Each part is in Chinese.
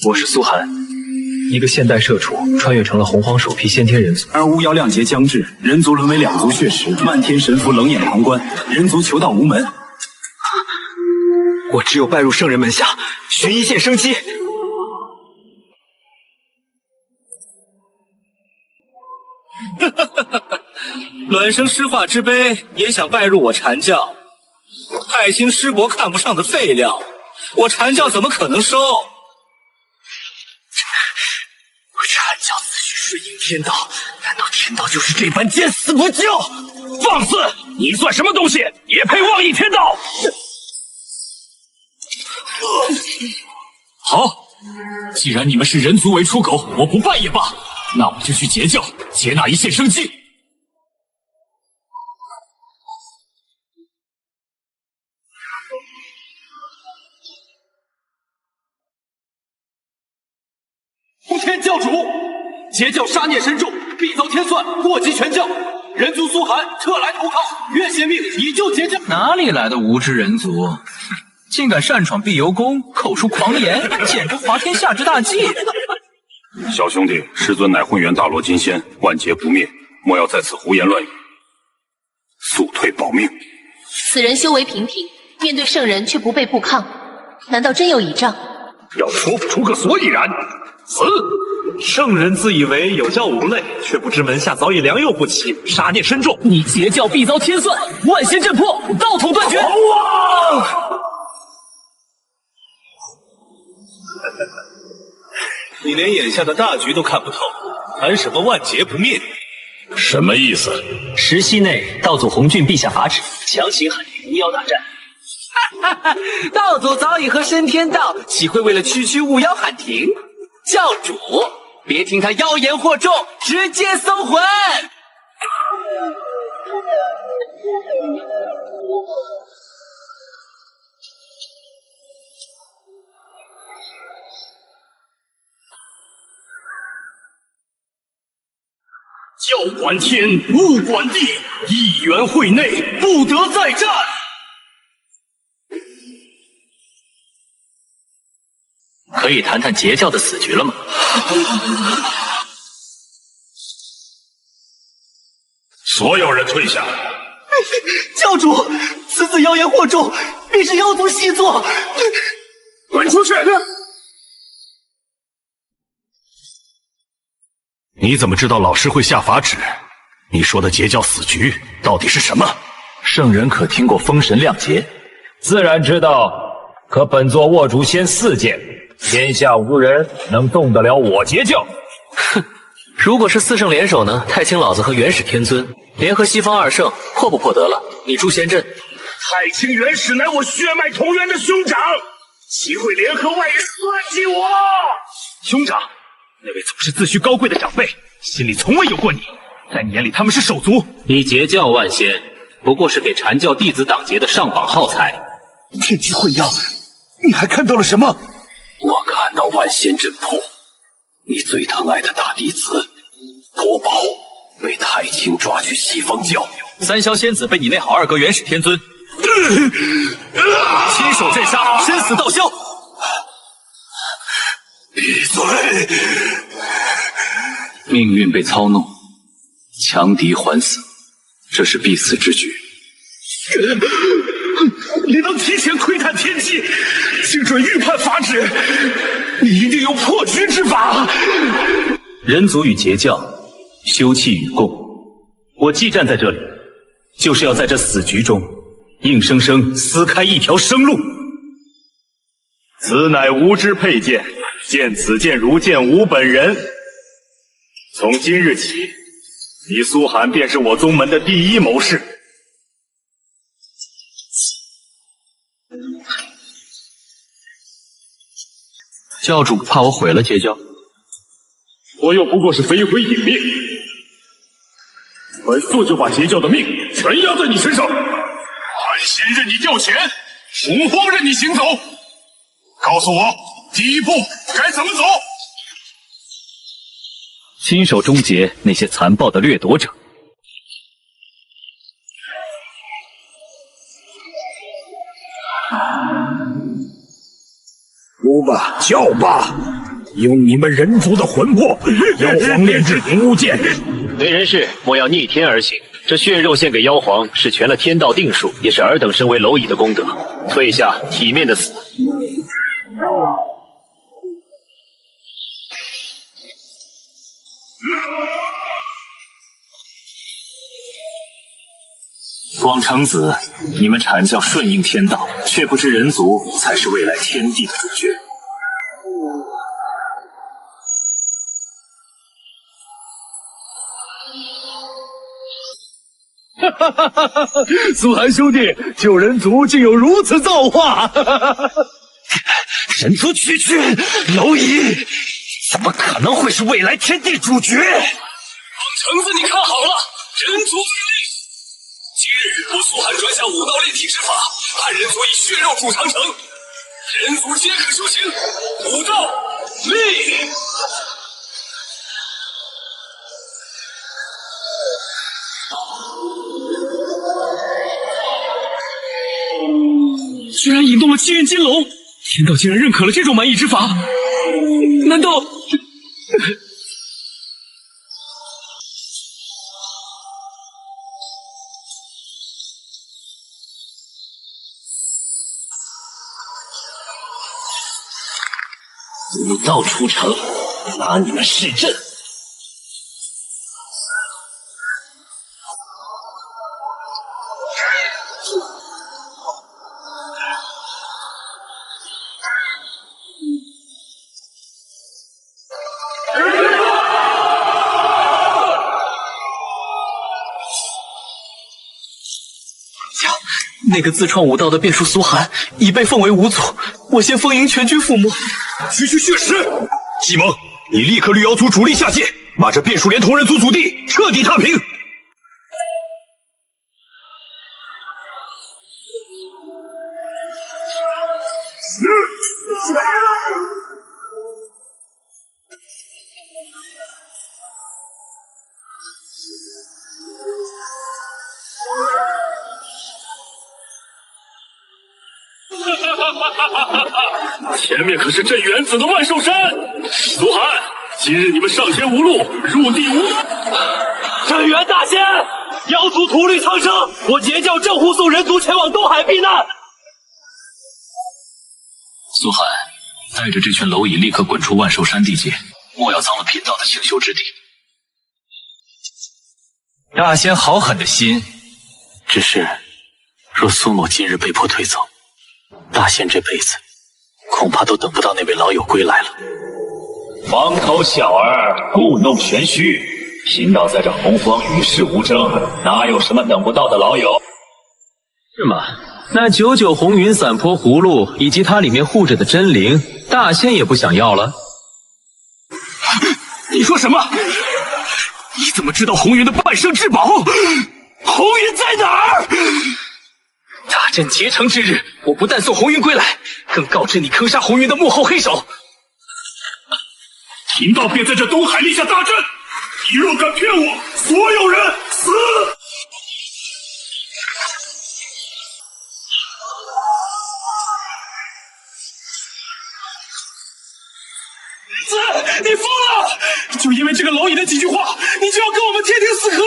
我是苏寒，一个现代社畜，穿越成了洪荒首批先天人族。而巫妖亮劫将至，人族沦为两族血食，漫天神符冷眼旁观，人族求道无门。我只有拜入圣人门下，寻一线生机。卵生尸化之辈也想拜入我禅教？太清师伯看不上的废料，我禅教怎么可能收？我禅教自诩顺应天道，难道天道就是这般见死不救？放肆！你算什么东西，也配妄议天道？好，既然你们是人族为刍狗，我不拜也罢。那我就去截教，接纳一线生机。呼天教主，截教杀孽深重，必遭天算，祸及全教。人族苏寒特来投靠，愿献命以救截教。哪里来的无知人族？竟敢擅闯碧游宫，口出狂言，简直滑天下之大忌！小兄弟，师尊乃混元大罗金仙，万劫不灭，莫要在此胡言乱语，速退保命。此人修为平平，面对圣人却不卑不亢，难道真有倚仗？要说不出个所以然。死！圣人自以为有教无类，却不知门下早已良莠不齐，杀孽深重。你截教必遭天算，万仙震破，道统断绝。你连眼下的大局都看不透，谈什么万劫不灭？什么意思？时息内，道祖洪峻陛下法旨，强行喊停巫妖大战。道祖早已和申天道，岂会为了区区巫妖喊停？教主，别听他妖言惑众，直接搜魂。教管天，物管地，一元会内不得再战。可以谈谈截教的死局了吗？所有人退下。教主，此子妖言惑众，必是妖族习作。滚出去！你怎么知道老师会下法旨？你说的截教死局到底是什么？圣人可听过封神亮劫？自然知道，可本座握主仙4剑，天下无人能动得了我截教。哼，如果是四圣联手呢？太清老子和元始天尊联合西方二圣，破不破得了？你诛仙阵。太清元始乃我血脉同源的兄长，岂会联合外人算计我？兄长，那位总是自诩高贵的长辈，心里从未有过你。在你眼里，他们是手足。你截教万仙，不过是给禅教弟子挡劫的上榜耗材。天机混淆，你还看到了什么？我看到万仙阵破，你最疼爱的大弟子多宝被太清抓去西方教，三霄仙子被你那好二哥元始天尊亲手镇杀，生死道消。闭嘴！命运被操弄，强敌环死，这是必死之局。你能提前窥探天机，精准预判法旨，你一定有破局之法。人族与截教，休戚与共。我既站在这里，就是要在这死局中，硬生生撕开一条生路。此乃无之佩剑，见此剑如见吾本人。从今日起，你苏寒便是我宗门的第一谋士。教主怕我毁了截教？我又不过是飞灰引命，本座就把截教的命全压在你身上。安心任你调遣，洪荒任你行走。告诉我，第一步该怎么走？亲手终结那些残暴的掠夺者。呼吧，叫吧，用你们人族的魂魄，妖皇炼制无剑。对人是莫要逆天而行。这血肉献给妖皇，是全了天道定数，也是尔等身为蝼蚁的功德。退下，体面的死。光成子，你们阐教顺应天道，却不知人族才是未来天地的主角。苏寒兄弟，救人族竟有如此造化！人族区区蝼蚁，怎么可能会是未来天地主角？橙子，你看好了，人族为力。今日我苏寒专下武道炼体之法，盼人族以血肉筑长城，人族皆可修行。武道立！居然引动了气运金龙，天道竟然认可了这种蛮夷之法，难道？武道出城，拿你们试阵。那个自创武道的变数苏寒已被奉为五祖，我先封营全军覆没。区区血石！季蒙，你立刻绿妖族主力下界，把这变数连同人族祖地彻底踏平。前面可是镇元子的万寿山，苏寒，今日你们上天无路，入地无门。镇元大仙，妖族图虑苍生，我截教正护送人族前往东海避难。苏寒，带着这群蝼蚁立刻滚出万寿山地界，莫要脏了贫道的清修之地。大仙好狠的心，只是若苏某今日被迫退走，大仙这辈子恐怕都等不到那位老友归来了。黄头小儿故弄玄虚，贫道在这洪荒与世无争，哪有什么等不到的老友？是吗？那99红云散坡葫芦以及它里面护着的真灵，大仙也不想要了？你说什么？你怎么知道红云的半生至宝？红云在哪儿？大阵结成之日，我不但送红云归来，更告知你坑杀红云的幕后黑手。贫道便在这东海立下大阵，你若敢骗我，所有人死！你疯了！就因为这个蝼蚁的几句话，你就要跟我们天庭死磕？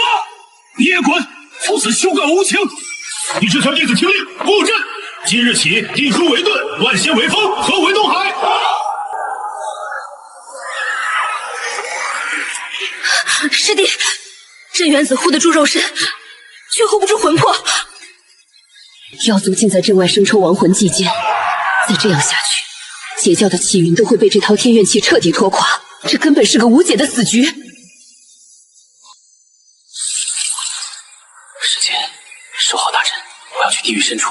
你也滚！否则休干无情！你这条弟子听令，布阵！今日起，地书为盾，万仙为风，合回东海！师弟，镇元子护得住肉身，却护不住魂魄。妖族竟在镇外生抽亡魂祭剑，再这样下去，邪教的气运都会被这套天怨气彻底拖垮，这根本是个无解的死局。师姐，守好大阵，我要去地狱深处。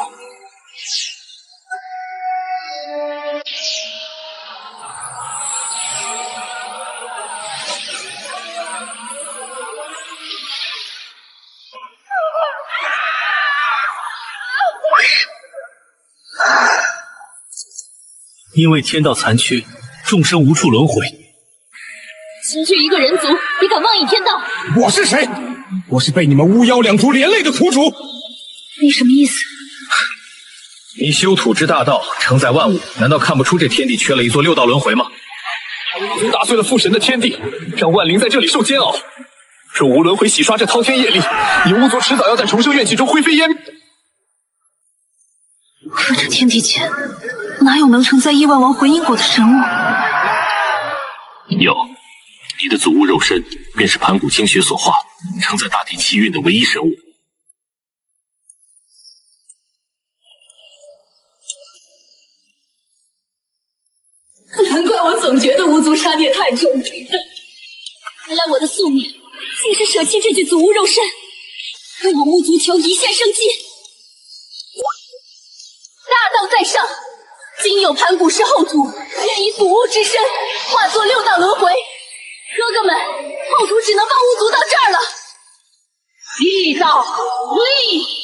因为天道残缺，众生无处轮回。区区一个人族，也敢妄议天道？我是谁？我是被你们巫妖两族连累的苦主。你什么意思？你修土之大道，承载万物，难道看不出这天地缺了一座六道轮回吗？巫族打碎了父神的天地，让万灵在这里受煎熬。若无轮回洗刷这滔天业力，你巫族迟早要在重生怨气中灰飞烟灭。可这天地间，哪有能承载亿万亡魂因果的神物？有，你的祖物肉身便是盘古精血所化，承载大地气运的唯一神物。难怪我总觉得巫族杀孽太重，原来我的宿命竟是舍弃这具祖物肉身，为我巫族求一线生机。大道在上，今有盘古氏后土愿以祖物之身化作6道轮回，哥哥们，后土只能帮巫族到这儿了。地道立。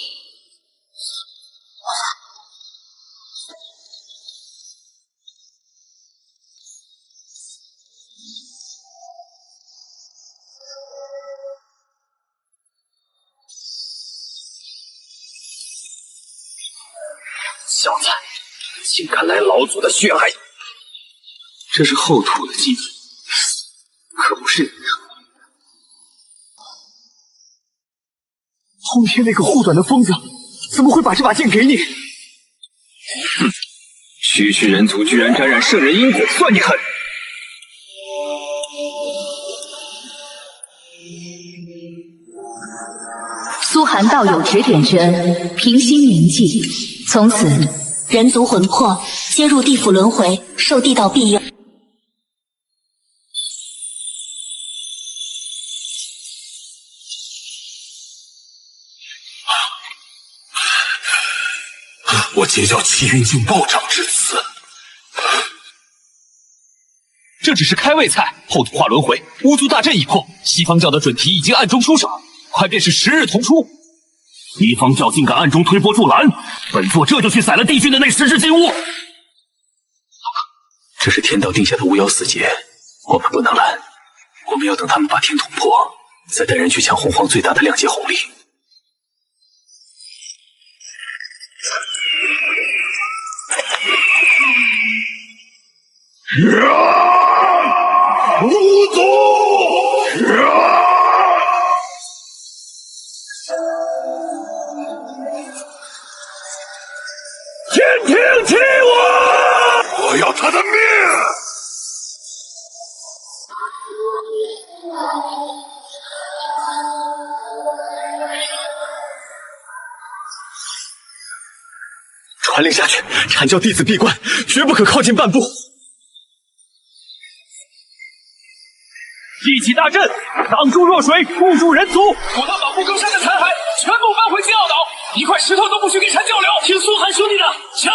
小子，竟敢来老祖的血海！这是后土的祭品，可不是人的。后天那个护短的疯子，怎么会把这把剑给你？哼！区区人族居然沾染圣人因果，算你狠！苏寒道友指点之恩，平心铭记。从此，人族魂魄皆入地府轮回，受地道庇佑。我截教气运境暴涨至此，这只是开胃菜，后土化轮回，巫族大阵已破，西方教的准提已经暗中出手，快便是10日同出。敌方教竟敢暗中推波助澜，本座这就去宰了帝君的那10只金乌。这是天道定下的巫妖死劫，我们不能拦，我们要等他们把天捅破，再带人去抢洪荒最大的2阶红利。巫族！天庭欺我！我要他的命！传令下去，阐教弟子闭关，绝不可靠近半步。一起大阵，挡住弱水，护住人族，我要把不更山的残骸全部搬回金澳岛，一块石头都不许给阐教留。听苏寒兄弟的，抢！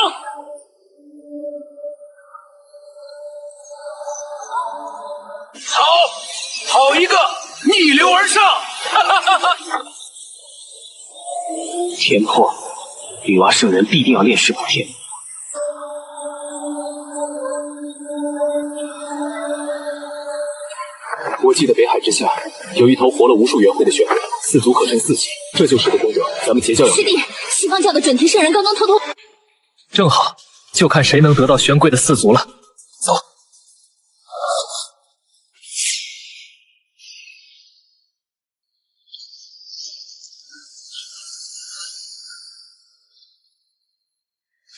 好一个逆流而上！天破，女娲圣人必定要炼尸补天。我记得北海之下有一头活了无数元会的玄龟，4族可称4级，这就是个功德。咱们截教有师弟，西方教的准提圣人刚刚偷偷……正好，就看谁能得到玄龟的4族了。走。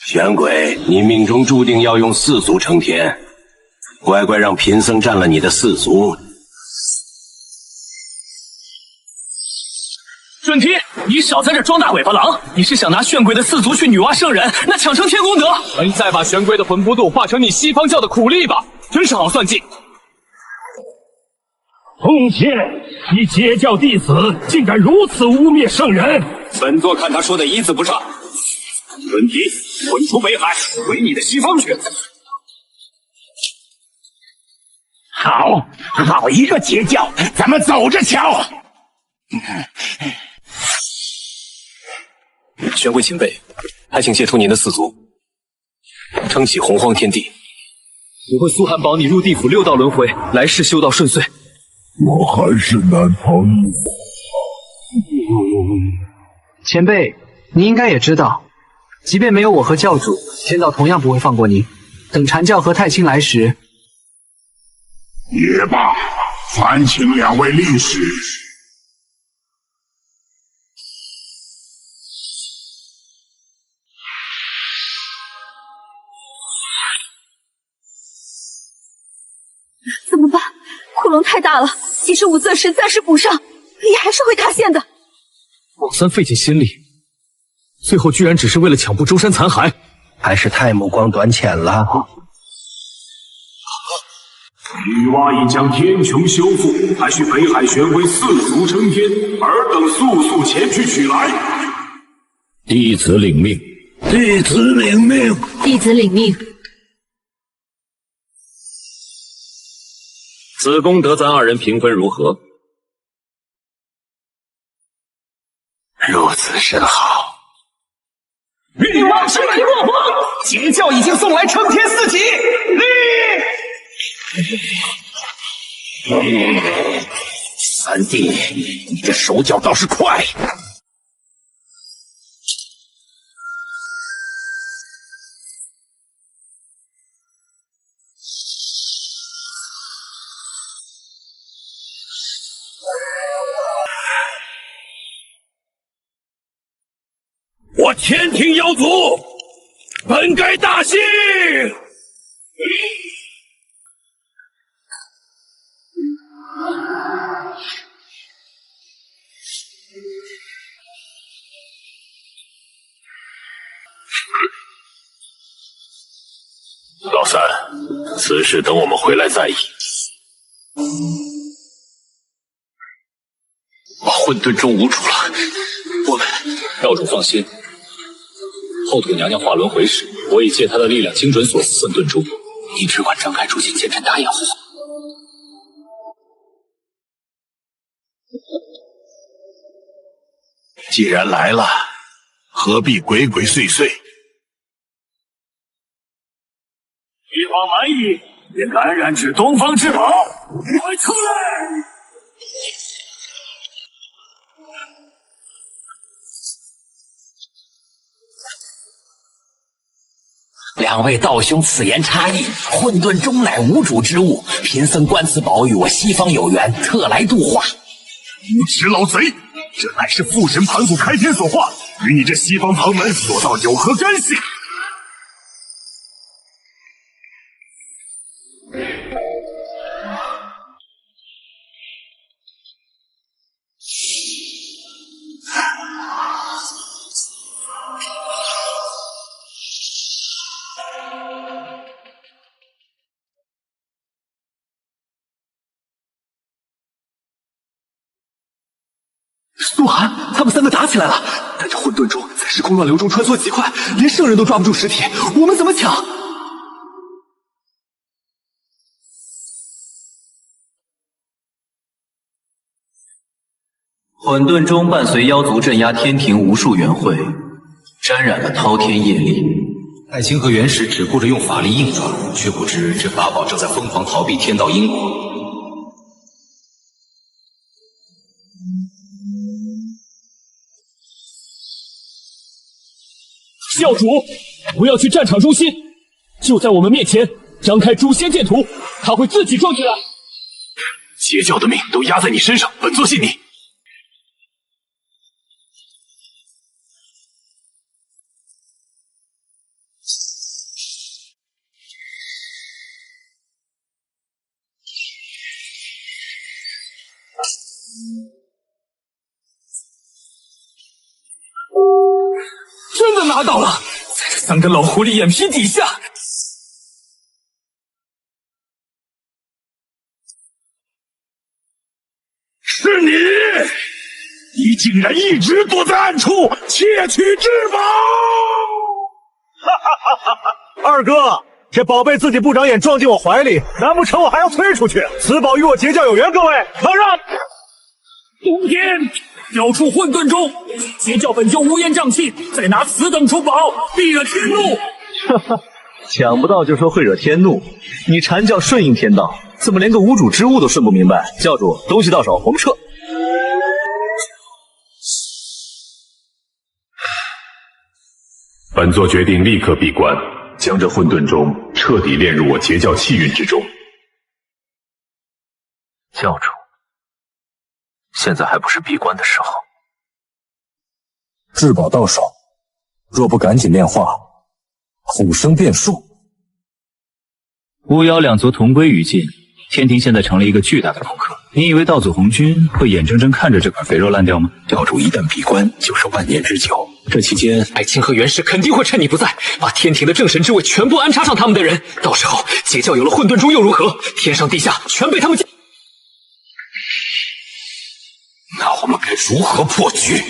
玄鬼，你命中注定要用4族成天，乖乖让贫僧占了你的4族。准提，你少在这装大尾巴狼！你是想拿玄鬼的4族去女娲圣人，那抢成天功德，你再把玄龟的魂不度化成你西方教的苦力吧，真是好算计！空天，你截教弟子竟敢如此污蔑圣人！本座看他说的一字不差。准提，滚出北海，回你的西方去！好一个截教，咱们走着瞧。玄龟前辈，还请谢出您的4族，撑起洪荒天地。我会苏寒保你入地府6道轮回，来世修道顺遂。我还是难逃一死。前辈，您应该也知道，即便没有我和教主，天道同样不会放过您。等阐教和太清来时，也罢，烦请两位力士。怎么办？窟窿太大了，即使五色石暂时补上，也还是会塌陷的。老三费尽心力，最后居然只是为了抢步舟山残骸，还是太目光短浅了。女娲已将天穹修复，还需北海玄龟四足撑天，尔等速速前去取来。弟子领命。弟子领命。弟子领命。此功德咱二人平分如何？如此甚好。欲望之美若风，截教已经送来承天四级，立！三弟，你这手脚倒是快。我天庭妖族本该大幸。老三，此事等我们回来再议。把混沌钟无主了，我们教主放心，后土娘娘化轮回时，我已借她的力量精准锁死混沌钟，你只管张开诛心剑阵大掩护。既然来了，何必鬼鬼祟祟？一方蛮夷也感染至东方至宝，快出来！两位道兄此言差异，混沌钟乃无主之物，贫僧观此宝与我西方有缘，特来度化。无耻老贼，这乃是父神盘古开天所化，与你这西方旁门所道有何干系？苏寒，他们三个打起来了，但这混沌钟在时空乱流中穿梭极快，连圣人都抓不住实体，我们怎么抢？混沌钟伴随妖族镇压天庭无数元会，沾染了滔天业力。太清和元始只顾着用法力硬抓，却不知这法宝正在疯狂逃避天道因果。教主，不要去战场中心，就在我们面前，张开诛仙剑图，他会自己撞进来。邪教的命都压在你身上，本座信你。真的拿到了，在这三个老狐狸眼皮底下。是你！你竟然一直躲在暗处窃取至宝！二哥，这宝贝自己不长眼撞进我怀里，难不成我还要推出去？此宝与我截教有缘，各位承让。冬天交出混沌钟，截教本就乌烟瘴气，再拿此等出宝，必惹天怒。哈哈，抢不到就说会惹天怒，你阐教顺应天道，怎么连个无主之物都顺不明白？教主，东西到手，我们撤。本座决定立刻闭关，将这混沌钟彻底炼入我截教气运之中。教主，现在还不是闭关的时候。至宝到手，若不赶紧炼化，虎生变数。巫妖两族同归于尽，天庭现在成了一个巨大的空壳。你以为道祖红军会眼睁睁看着这块肥肉烂掉吗？教主一旦闭关，就是万年之久。这期间，爱卿和元氏肯定会趁你不在，把天庭的正神之位全部安插上他们的人。到时候截教有了混沌钟又如何？天上地下全被他们那我们该如何破局？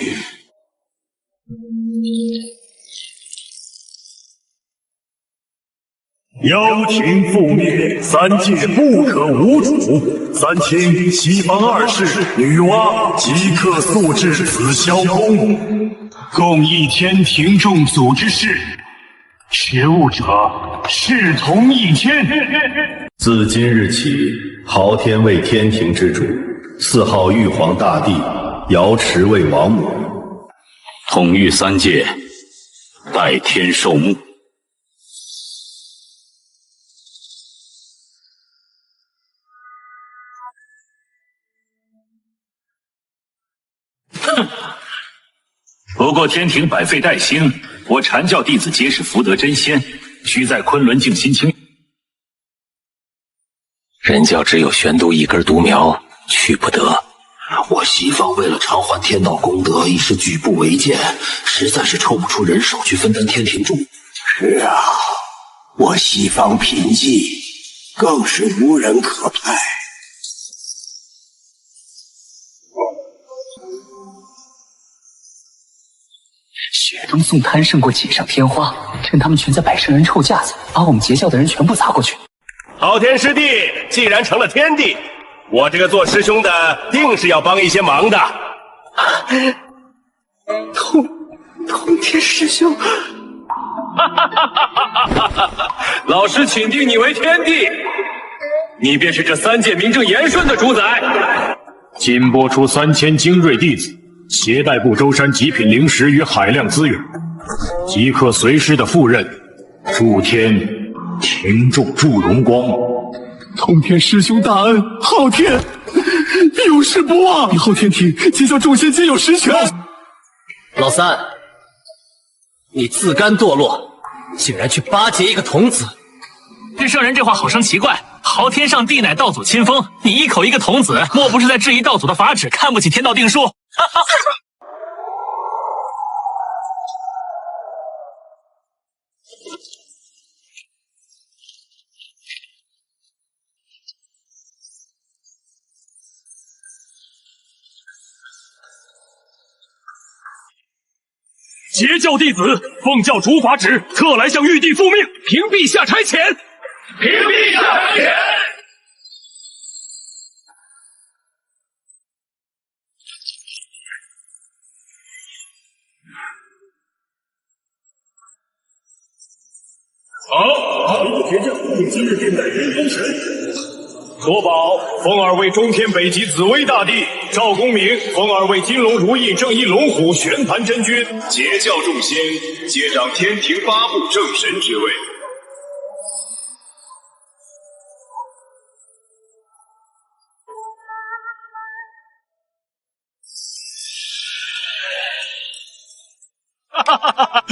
妖庭覆灭，三界不可无主。三清、西方二世、女娲即刻速至此霄宫，共议天庭众祖之事。持物者，视同一天。自今日起，昊天为天庭之主，四号玉皇大帝，瑶池为王母，统御三界，代天受牧。不过天庭百废待兴，我阐教弟子皆是福德真仙，需在昆仑静心清。人教只有玄都一根独苗，去不得。我西方为了偿还天道功德，已是举步维艰，实在是抽不出人手去分担天庭重。是啊，我西方贫瘠，更是无人可派。雪冬送贪胜过锦上添花，趁他们全在摆圣人臭架子，把我们截教的人全部砸过去。昊天师弟既然成了天帝，我这个做师兄的定是要帮一些忙的。通天师兄，老师钦定你为天帝，你便是这三界名正言顺的主宰。今拨出3000精锐弟子，携带不周山极品灵石与海量资源，即刻随师的赴任，助天庭众助荣光。通天师兄大恩，昊天有事不忘。以后天庭截教众仙皆有实权。老三，你自甘堕落，竟然去巴结一个童子。这圣人这话好生奇怪。昊天上帝乃道祖亲封，你一口一个童子，莫不是在质疑道祖的法旨，看不起天道定数？截教弟子奉教主法旨，特来向玉帝复命，凭陛下差遣。凭陛下差遣。好，截教今日便乃人封神。卓宝封儿为中天北极紫薇大帝，赵公明封儿为金龙如意正义龙虎玄盘真君。截教众仙接掌天庭8部正神之位。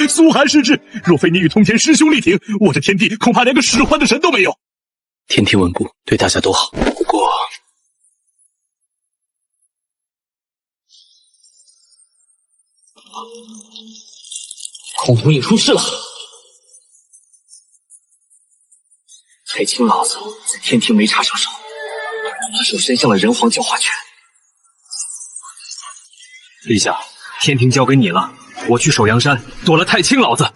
苏寒失智，若非你与通天师兄力挺，我这天地恐怕连个使唤的神都没有。天庭稳固，对大家都好。不过，孔同影出事了。太清老子在天庭没插上手，他手伸向了人皇教化权。陛下，天庭交给你了，我去首阳山躲了太清老子，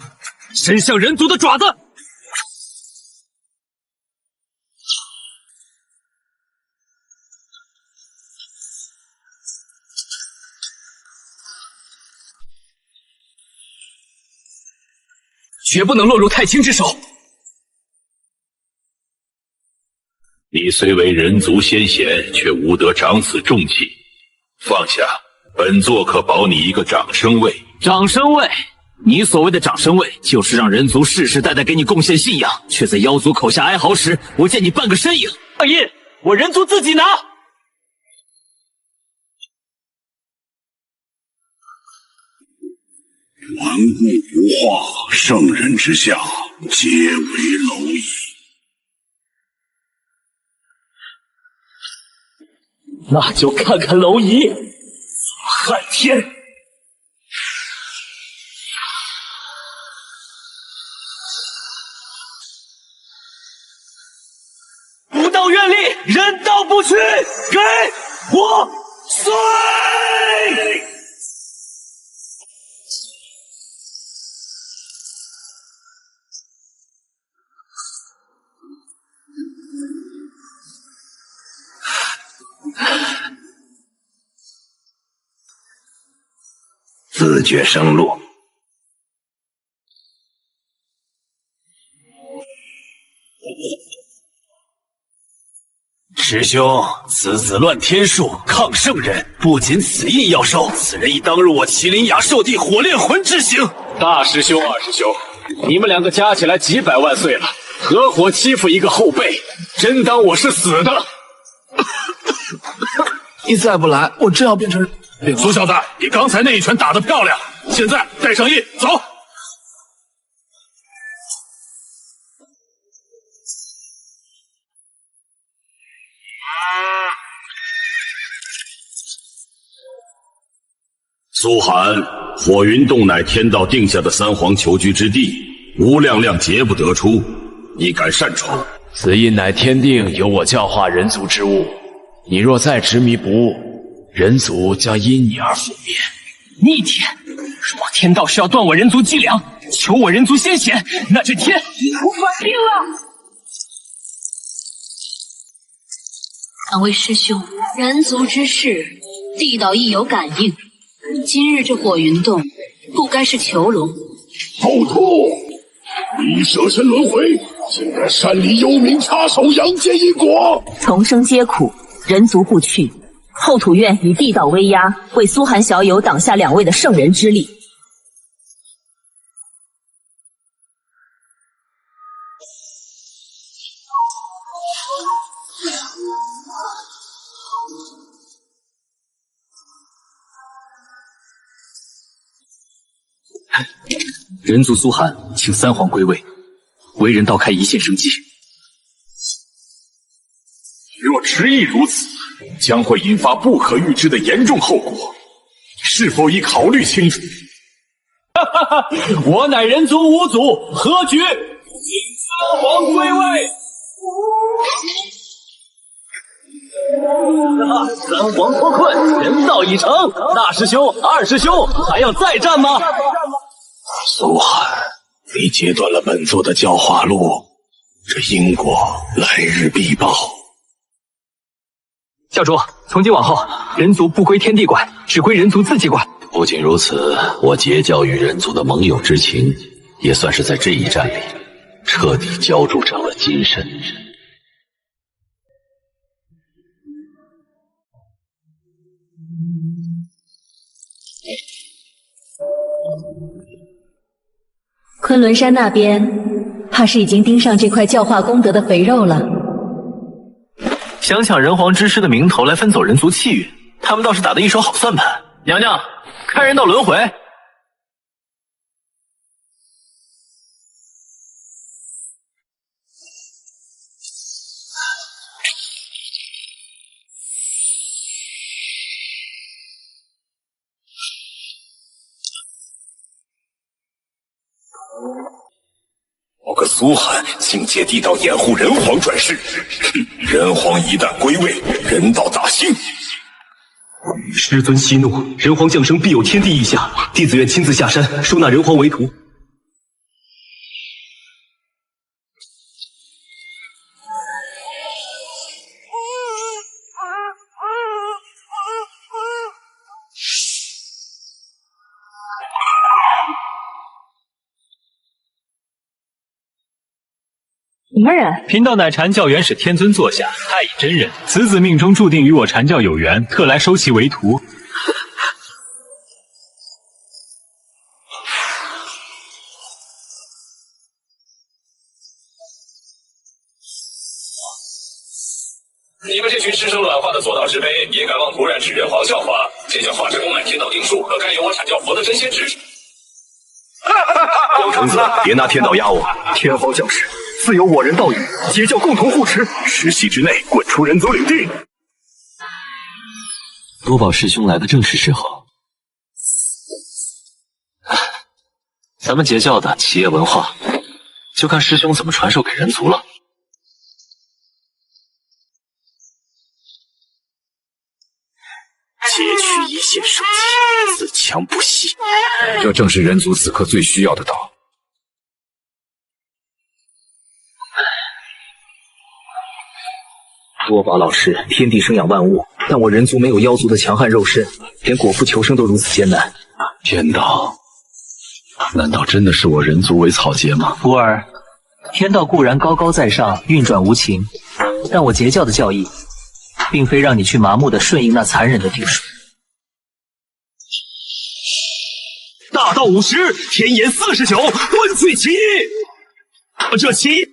伸向人族的爪子。绝不能落入太清之手。你虽为人族先贤，却无得长此重器。放下，本座可保你一个长生位。长生位？你所谓的长生位，就是让人族世世代代给你贡献信仰，却在妖族口下哀嚎时，我见你半个身影。二爷，我人族自己拿。顽固不化，圣人之下，皆为蝼蚁。那就看看蝼蚁撼天！不到愿力，人道不取，给我碎！自绝生路。师兄，此子乱天术，抗圣人，不仅此印要受，此人亦当入我麒麟雅兽地火炼魂之刑。大师兄、二师兄，你们两个加起来几百万岁了，合伙欺负一个后辈，真当我是死的？你再不来，我真要变成……苏小子，你刚才那一拳打得漂亮，现在带上印，走。苏寒，火云洞乃天道定下的三皇求居之地，无量量劫不得出，你敢擅闯？此印乃天定由我教化人族之物，你若再执迷不悟，人族将因你而覆灭。逆天！若天道是要断我人族脊梁，求我人族先贤，那这天无法定了。两位师兄，人族之事，地道亦有感应。今日这火云洞，不该是囚笼。狗兔，你舍身轮回，竟敢擅离幽冥，插手阳间因果！重生皆苦，人族不去。后土院以地道威压，为苏寒小友挡下2位的圣人之力。人族苏寒，请三皇归位，为人道开一线生机。若执意如此，将会引发不可预知的严重后果，是否已考虑清楚？我乃人族五祖，何局？请三皇归位。三皇脱困，人道已成。大师兄、二师兄，还要再战吗？苏寒，你截断了本座的教化路，这因果来日必报。教主，从今往后，人族不归天地管，只归人族自己管。不仅如此，我结交与人族的盟友之情，也算是在这一战里彻底浇筑成了金身。昆仑山那边，怕是已经盯上这块教化功德的肥肉了。想抢人皇之师的名头来分走人族气运，他们倒是打得一手好算盘。娘娘，开人道轮回。我个苏寒竟借地道掩护人皇转世，人皇一旦归位，人道大兴。师尊息怒，人皇降生必有天地意象，弟子愿亲自下山收纳人皇为徒。什么人？贫道乃禅教元始天尊座下太乙真人，此子命中注定与我禅教有缘，特来收其为徒。你们这群吃生卵化的左道之辈，也敢妄图染指人皇教化？这叫化之功乃天道定数，可该由我阐教佛的真仙指使。橙子，别拿天道压我。天皇降世，自有我人道宇，截教共同护持。10息之内滚出人族领地。多宝师兄来的正是时候。咱们截教的企业文化，就看师兄怎么传授给人族了。截取一线生机，自强不息，这正是人族此刻最需要的道。多宝老师，天地生养万物，但我人族没有妖族的强悍肉身，连果腹求生都如此艰难。天道，难道真的是我人族为草芥吗？徒儿，天道固然高高在上，运转无情，但我截教的教义，并非让你去麻木地顺应那残忍的定数。大道50，天眼49，万岁起义！这起义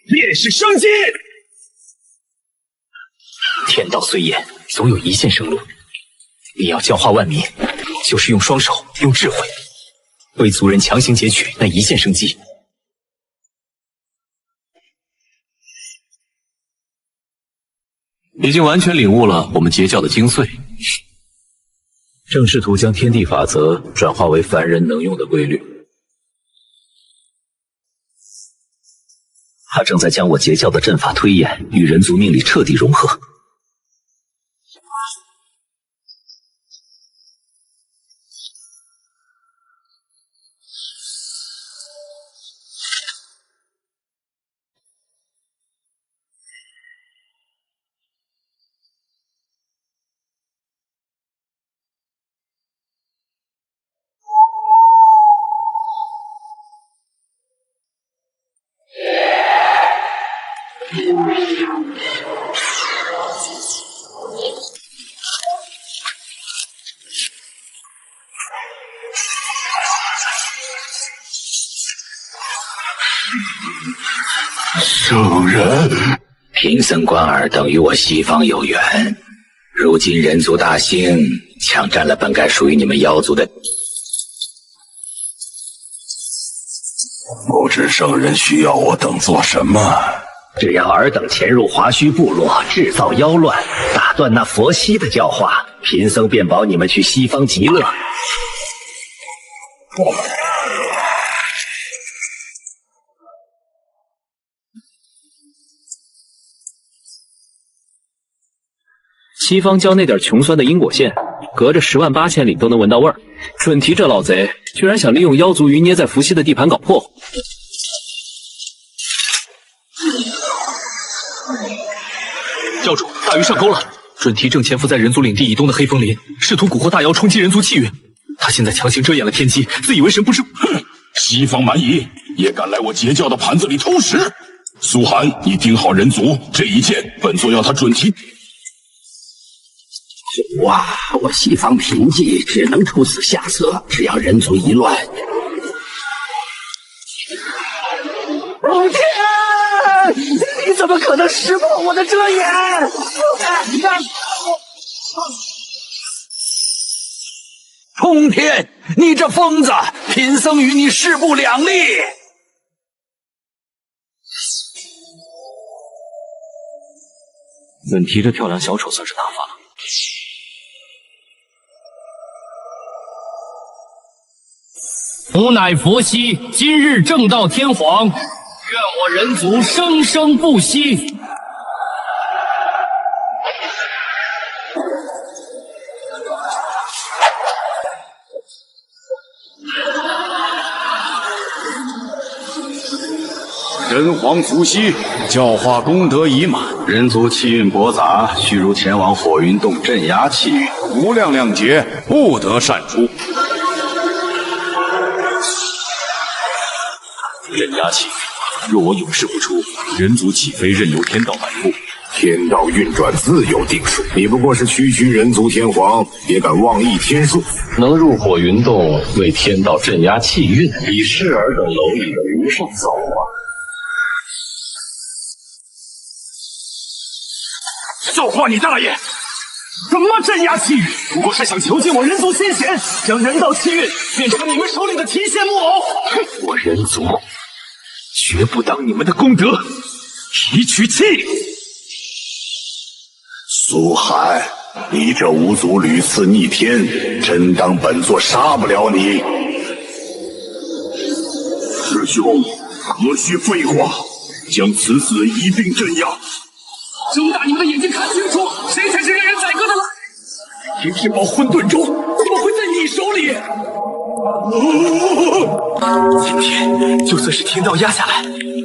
便是生机。天道虽严，总有一线生路。你要教化万民，就是用双手，用智慧，为族人强行截取那一线生机。已经完全领悟了我们截教的精髓，正试图将天地法则转化为凡人能用的规律。他正在将我截教的阵法推演与人族命理彻底融合。圣人，贫僧关尔等与我西方有缘，如今人族大兴，抢占了本该属于你们妖族的。不知圣人需要我等做什么？只要尔等潜入华胥部落，制造妖乱，打断那佛西的教化，贫僧便保你们去西方极乐。西方教那点穷酸的因果线，隔着10万8千里都能闻到味儿。准提这老贼居然想利用妖族余捏在伏羲的地盘搞破坏。教主，大鱼上钩了！准提正潜伏在人族领地以东的黑风林，试图蛊惑大妖冲击人族气运。他现在强行遮掩了天机，自以为神不知。哼！西方蛮夷也敢来我截教的盘子里偷食！苏寒，你盯好人族，这一剑本座要他准提。主啊，我西方贫瘠，只能出此下策。只要人族一乱，天！你怎么可能识破我的遮掩？冲天！你这疯子，贫僧与你势不两立。准提这跳梁小丑算是大发了。吾乃佛西，今日正道天皇，愿我人族生生不息。人皇伏羲，教化功德已满，人族气运驳杂，须如前往火云洞镇压气运，无量量劫，不得擅出。镇压气运，若我永世不出，人族岂非任由天道摆布？天道运转自有定数，你不过是区区人族天皇，也敢妄议天数？能入火云洞为天道镇压气运，已是尔等蝼蚁的无上造化。造化你大爷！什么镇压气运？不过是想囚禁我人族先贤，将人道气运变成你们手里的提线木偶。我人族绝不当你们的功德提取气。苏寒，你这巫族屡次逆天，真当本座杀不了你？师兄，何须废话，将此子一并镇压。睁大你们的眼睛看清楚，谁才是任人宰割的来？天之宝混沌钟怎么会在你手里？今天就算是天道压下来，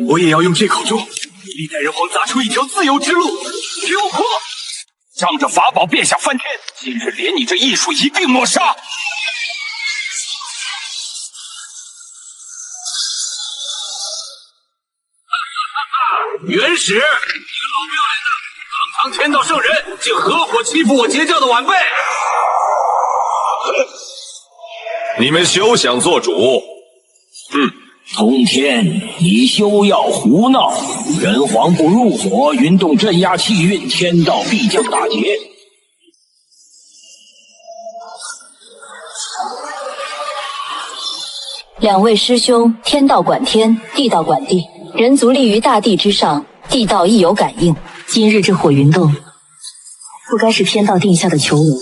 我也要用这口钟给历代人皇砸出一条自由之路。刘破，仗着法宝便想翻天，今日连你这艺术一并抹杀。元始，你个老不要脸的，堂堂天道圣人，竟合伙欺负我截教的晚辈！你们休想做主！通天，你休要胡闹！人皇不入伙，运动镇压气运，天道必将大捷。两位师兄，天道管天，地道管地，人族立于大地之上，地道亦有感应。今日这火云洞，不该是天道定下的囚笼。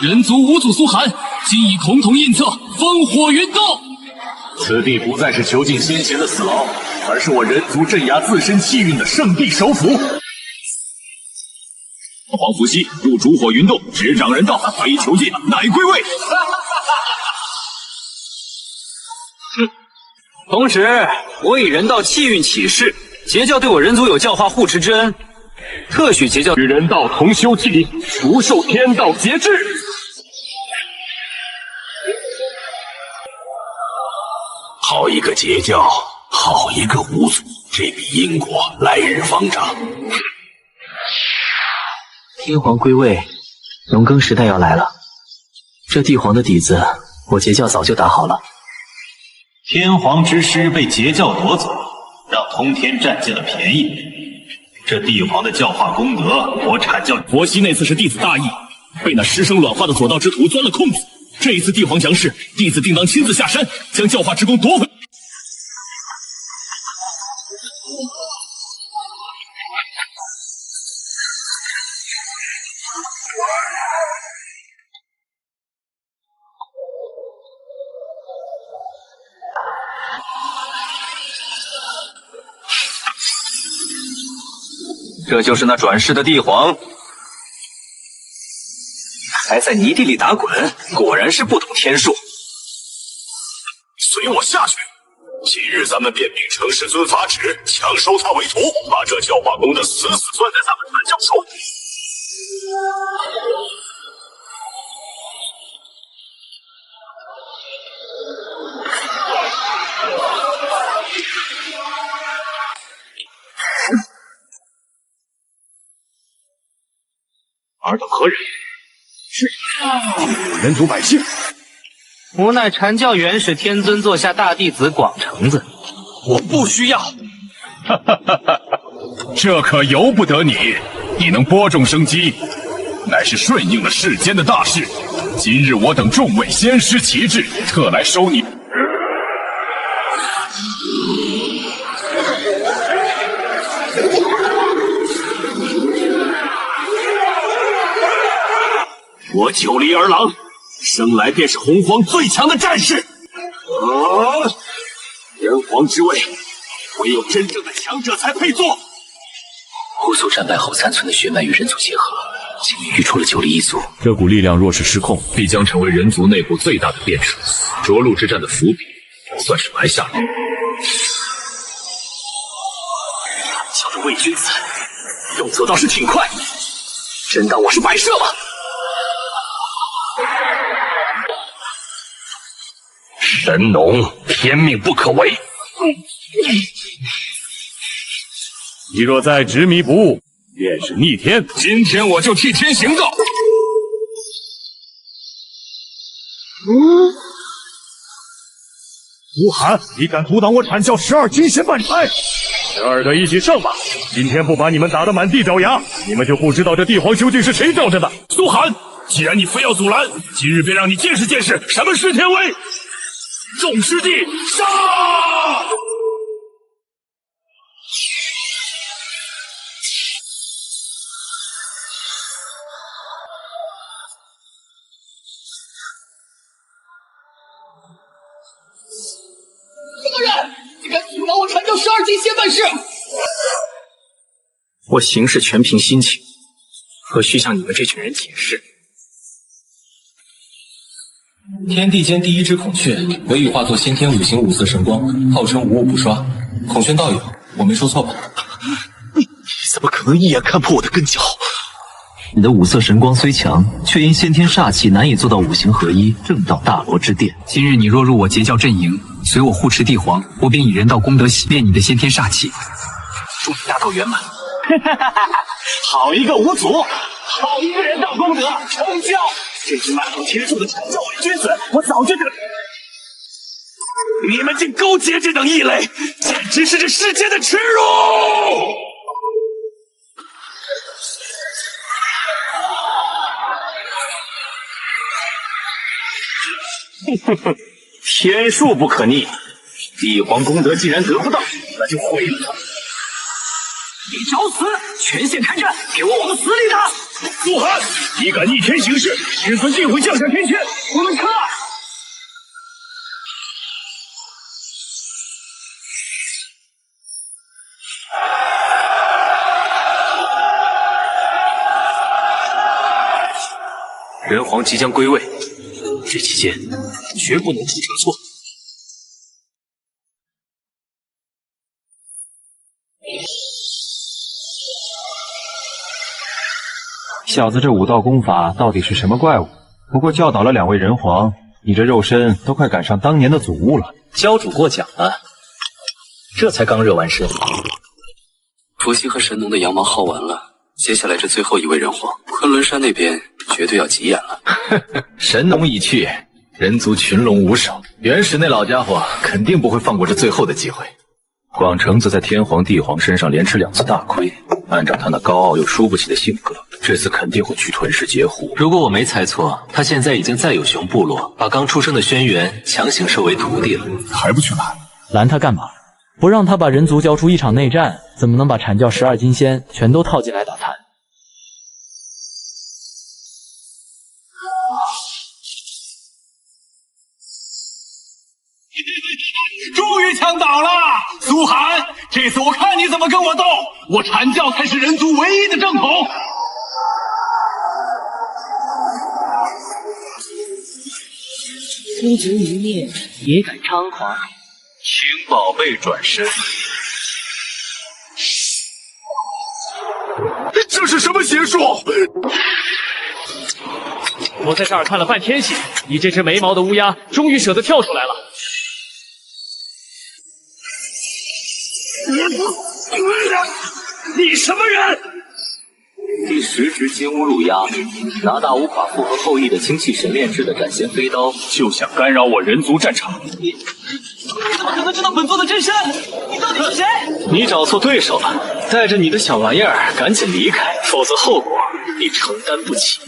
人族五祖苏寒，今以孔统印册封火云洞。此地不再是囚禁先贤的死牢，而是我人族镇压自身气运的圣地首府。黄伏羲入烛火云洞，执掌人道，非囚禁，乃归位。同时，我以人道气运起誓，截教对我人族有教化护持之恩，特许截教与人道同修气，不受天道节制。好一个截教，好一个巫族，这笔因果来日方长。天皇归位，农耕时代要来了。这帝皇的底子，我截教早就打好了。天皇之师被截教夺走，让通天占尽了便宜。这帝皇的教化功德，我阐教佛西那次是弟子大意，被那师生软化的左道之徒钻了空子。这一次帝皇降世，弟子定当亲自下山，将教化之功夺回。这就是那转世的帝皇，还在泥地里打滚，果然是不懂天数。随我下去！今日咱们便秉承师尊法旨，强收他为徒，把这教化功德死死攥在咱们传教手里。尔等何人？是人族百姓。无奈阐教元始天尊座下大弟子广成子，我不需要。这可由不得你，你能播种生机，乃是顺应了世间的大势。今日我等众位仙师旗帜，特来收你。我九黎儿郎，生来便是洪荒最强的战士。人皇之位，唯有真正的强者才配做。巫族战败后残存的血脉与人族结合，竟孕育出了九黎一族。这股力量若是失控，必将成为人族内部最大的变数。涿鹿之战的伏笔，算是埋下了。小的伪君子，动作倒是挺快，真当我是摆设吗？神农，天命不可违。你若再执迷不悟，便是逆天。今天我就替天行道。吴寒，你敢阻挡我阐教12金仙半钗？ 12个一起上吧！今天不把你们打得满地找牙，你们就不知道这帝皇究竟是谁罩着的。苏寒，既然你非要阻拦，今日便让你见识见识什么是天威！众师弟上！什么人？竟敢阻挠我传教12金仙办事！我行事全凭心情，何须向你们这群人解释？天地间第一只孔雀，唯羽化作先天5行5色神光，号称无物不刷。孔宣道友，我没说错吧？你怎么可能一眼看破我的根脚？你的5色神光虽强，却因先天煞气难以做到5行合一，正道大罗之殿。今日你若入我截教阵营，随我护持帝皇，我便以人道功德洗灭你的先天煞气，祝你大道圆满。好一个五祖，好一个人道功德，成教！这只满口天数的成教伪君子，我早就你们竟勾结这等异类，简直是这世间的耻辱！天数不可逆，帝皇功德既然得不到，那就毁了他。你找死！全线开战，给我往死里打！苏寒，你敢逆天行事，师尊定会降下天谴！我们看！人皇即将归位，这期间绝不能出差错。小子这武道功法到底是什么怪物？不过教导了2位人皇，你这肉身都快赶上当年的祖物了。教主过奖了，这才刚热完身。伏羲和神农的羊毛耗完了，接下来这最后一位人皇，昆仑山那边绝对要急眼了。神农已去，人族群龙无首，元始那老家伙肯定不会放过这最后的机会。广成子在天皇、帝皇身上连吃2次大亏，按照他那高傲又输不起的性格，这次肯定会去吞噬截胡。如果我没猜错，他现在已经在有熊部落把刚出生的轩辕强行收为徒弟了，还不去拦？拦他干嘛？不让他把人族交出一场内战，怎么能把阐教12金仙全都套进来打残？终于抢倒了，苏寒，这次我看你怎么跟我斗！我阐教才是人族唯一的正统。孤足一灭，也敢猖狂！请宝贝转身。这是什么邪术？我在这儿看了半天戏，你这只没毛的乌鸦终于舍得跳出来了。你什么人？第10只金乌路鸦，拿大无法复合后羿的精气神炼制的斩仙飞刀，就想干扰我人族战场？你怎么可能知道本座的真身？你到底是谁？你找错对手了，带着你的小玩意儿赶紧离开，否则后果你承担不起。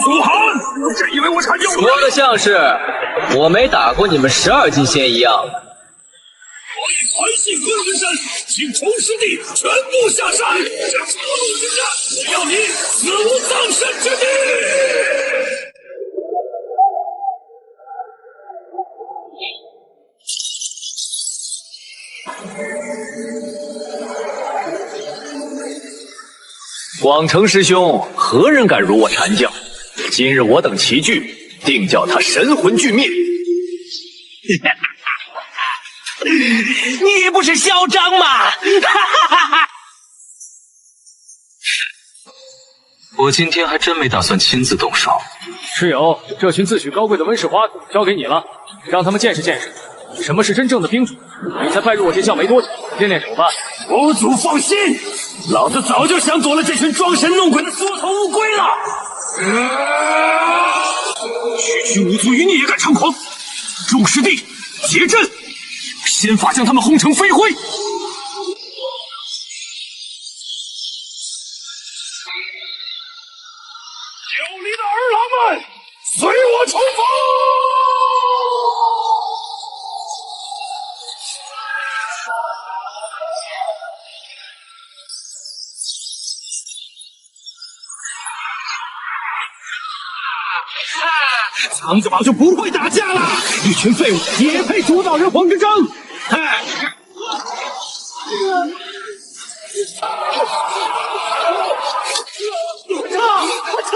苏寒，真以为我阐教说的像是我没打过你们12金仙一样。我已传信昆仑山，请众师弟全部下山，这初路之战，要你死无葬身之地！广成师兄，何人敢辱我阐教？今日我等齐聚，定叫他神魂俱灭。你不是嚣张吗？我今天还真没打算亲自动手。蚩尤，这群自诩高贵的温室花朵交给你了，让他们见识见识什么是真正的兵主。你才拜入我这教没多久，练练手吧。佛祖放心，老子早就想躲了这群装神弄鬼的缩头乌龟了。区区无足与你也敢猖狂！众师弟，结阵，仙法将他们轰成飞灰。九黎的儿郎们，随我冲锋！苍子堡就不会打架了，一群废物也配主导人皇之争？嗨！我操！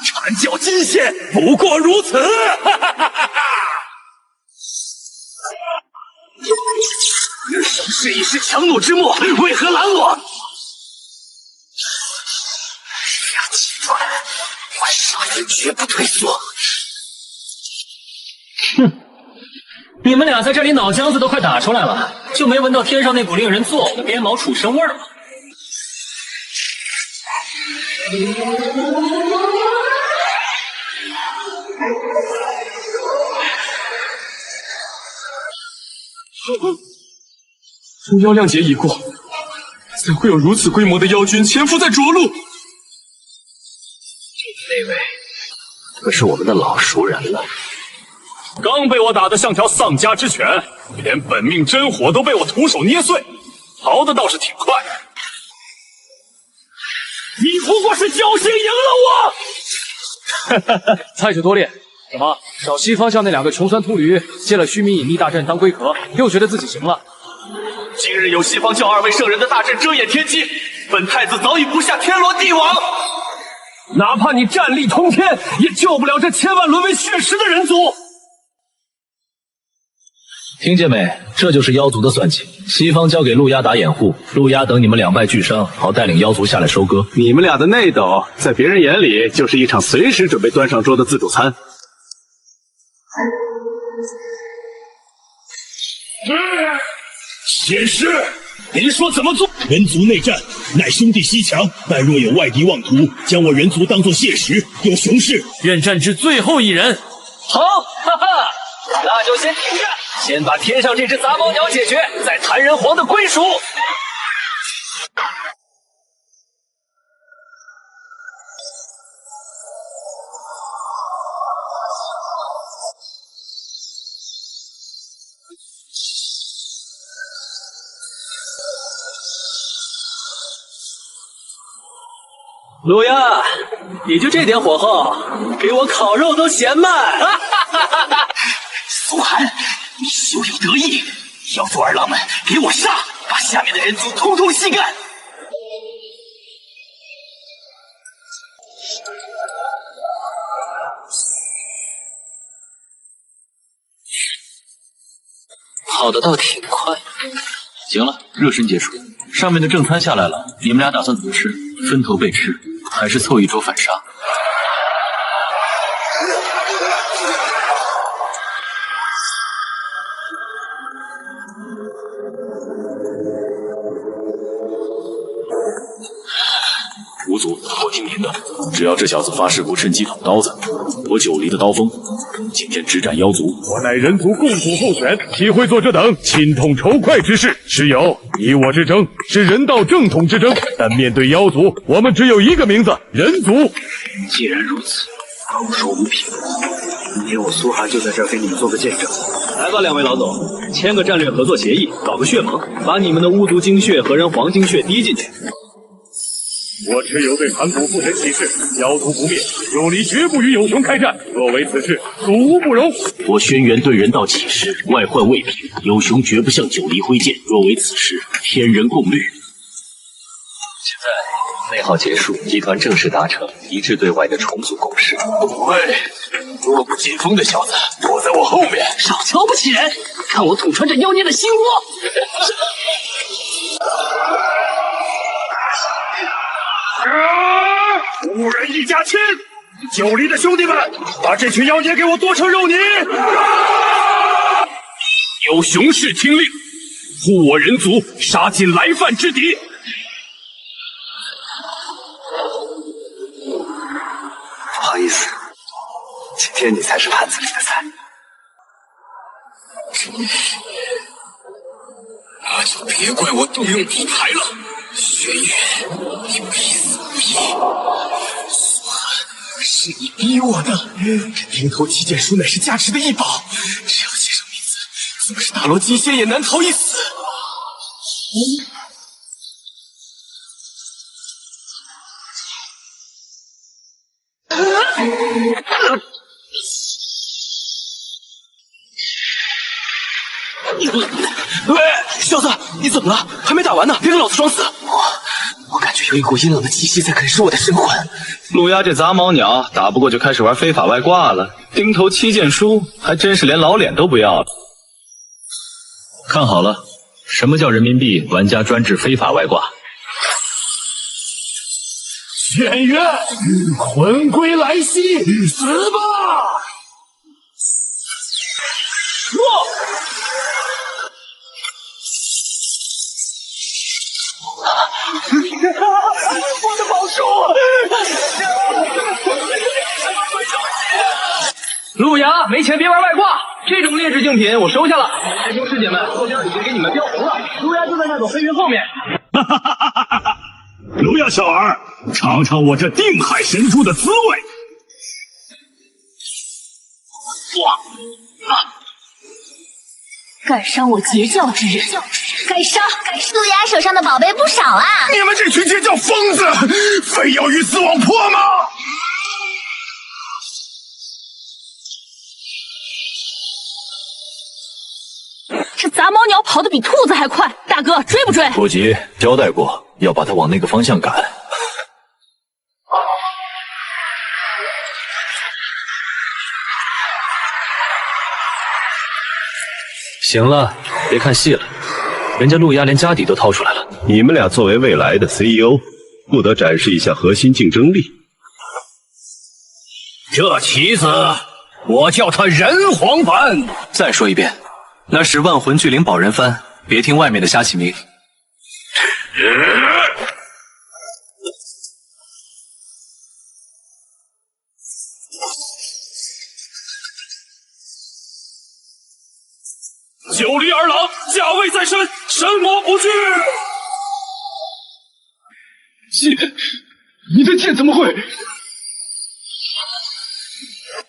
阐教金线不过如此。生是一时强弩之末，为何拦我？要记住了，我少爷绝不退缩。哼，你们俩在这里脑浆子都快打出来了，就没闻到天上那股令人作呕的鞭毛畜生味儿吗？巫妖亮劫已过，怎会有如此规模的妖军潜伏在涿鹿？那位可是我们的老熟人了。刚被我打得像条丧家之犬，连本命真火都被我徒手捏碎，逃的倒是挺快。你不过是侥幸赢了我！菜酒多练，怎么找西方向那两个穷酸秃驴借了虚名隐匿大阵当龟壳，又觉得自己行了？今日有西方教二位圣人的大阵遮掩天机，本太子早已不下天罗地网。哪怕你战力通天，也救不了这千万沦为血食的人族。听见没？这就是妖族的算计。西方交给陆压打掩护，陆压等你们两败俱伤，好带领妖族下来收割。你们俩的内斗，在别人眼里就是一场随时准备端上桌的自助餐。显师，您说怎么做？人族内战，乃兄弟西墙，但若有外敌妄图，将我人族当作谢石，有雄势。愿战至最后一人。好，哈哈，那就先听着，先把天上这只杂毛鸟解决，再谈人皇的归属。陆亚，你就这点火候，给我烤肉都嫌慢。苏寒，你休有得意！妖族二郎们，给我杀！把下面的人族通通吸干！跑得倒挺快。行了，热身结束，上面的正餐下来了，你们俩打算怎么吃？分头被吃，还是凑一桌反杀？吴族，我听您的，只要这小子发誓不趁机捅刀子，我九黎的刀锋今天直斩妖族。我乃人族共主候选，岂会做这等亲痛仇快之事？师友，你我之争是人道正统之争，但面对妖族，我们只有一个名字——人族。既然如此，口说无凭，明天我苏寒就在这儿给你们做个见证。来吧，两位老总，签个战略合作协议，搞个血盟，把你们的巫族精血和人皇精血滴进去。我持有对盘古父神起誓，妖族不灭，九黎绝不与有熊开战。若为此事，属无不容。我轩辕对人道起誓，外患未平，有熊绝不向九黎挥剑。若为此事，天人共虑。现在内耗结束，集团正式达成一致对外的重组共识。喂，弱不禁风的小子，躲在我后面，少瞧不起人，看我捅穿这妖孽的心窝！五人一家亲，九黎的兄弟们，把这群妖孽给我剁成肉泥！有雄士听令，护我人族，杀尽来犯之敌。不好意思，今天你才是盘子里的菜。那就别怪我动用底牌了。轩辕，你必死无疑。苏寒，是你逼我的。这钉头七剑书乃是价值的异宝，只要写上名字，纵是大罗金仙也难逃一死。喂，小子，你怎么了？还没打完呢，别跟老子装死！我感觉有一股阴冷的气息在啃噬我的神魂。陆压这杂毛鸟打不过就开始玩非法外挂了，钉头七剑书还真是连老脸都不要了。看好了，什么叫人民币玩家专治非法外挂？轩辕，魂归来兮，死吧！我的宝书！陆阳，没钱别玩外挂，这种劣质竞品我收下了。师兄师姐们，豆浆已经给你们标红了，陆阳就在那朵飞云后面。陆阳小儿，尝尝我这定海神珠的滋味。敢伤我截教之人，该杀！陆牙手上的宝贝不少啊！你们这群截教疯子，非要鱼死网破吗？这杂毛鸟跑得比兔子还快，大哥追不追？不急，交代过要把它往那个方向赶。行了，别看戏了，人家陆压连家底都掏出来了。你们俩作为未来的 CEO， 不得展示一下核心竞争力？这棋子，我叫他人皇番。再说一遍，那是万魂巨灵保人番，别听外面的瞎起名。九黎儿郎，价位在身，神魔不惧。剑，你的剑怎么会？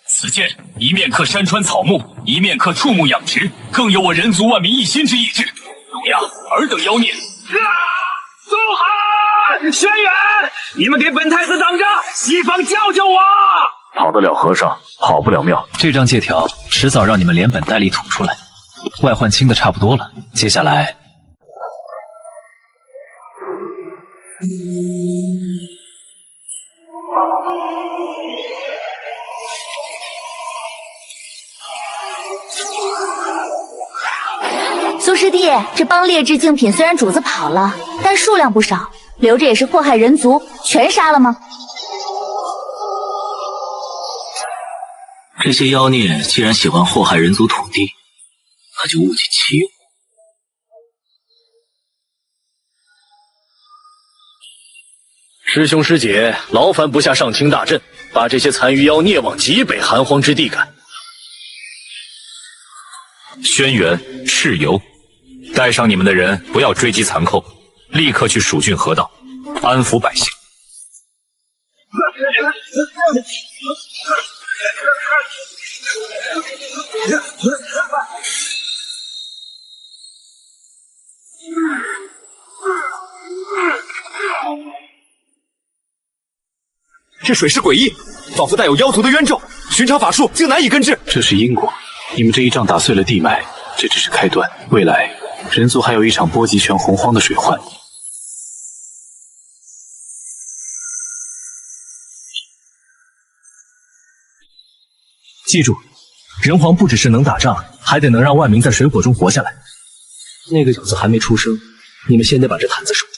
此剑一面刻山川草木，一面刻触目养殖，更有我人族万民一心之意志。陆压，尔等妖孽！苏寒、轩辕，你们给本太子挡着，西方救救我！跑得了和尚，跑不了庙。这张借条迟早让你们连本带利吐出来。外患清的差不多了，接下来苏师弟，这帮劣质竞品虽然主子跑了，但数量不少，留着也是祸害人族，全杀了吗？这些妖孽既然喜欢祸害人族土地，那就物尽其用。师兄师姐，劳烦不下上清大阵，把这些残余妖孽往极北寒荒之地赶。轩辕、蚩尤，带上你们的人，不要追击残寇，立刻去蜀郡河道，安抚百姓。这水势诡异，仿佛带有妖族的冤咒，寻常法术竟难以根治。这是因果，你们这一仗打碎了地脉，这只是开端，未来人族还有一场波及全洪荒的水患。记住，人皇不只是能打仗，还得能让万民在水火中活下来。那个小子还没出生，你们先得把这坛子守住。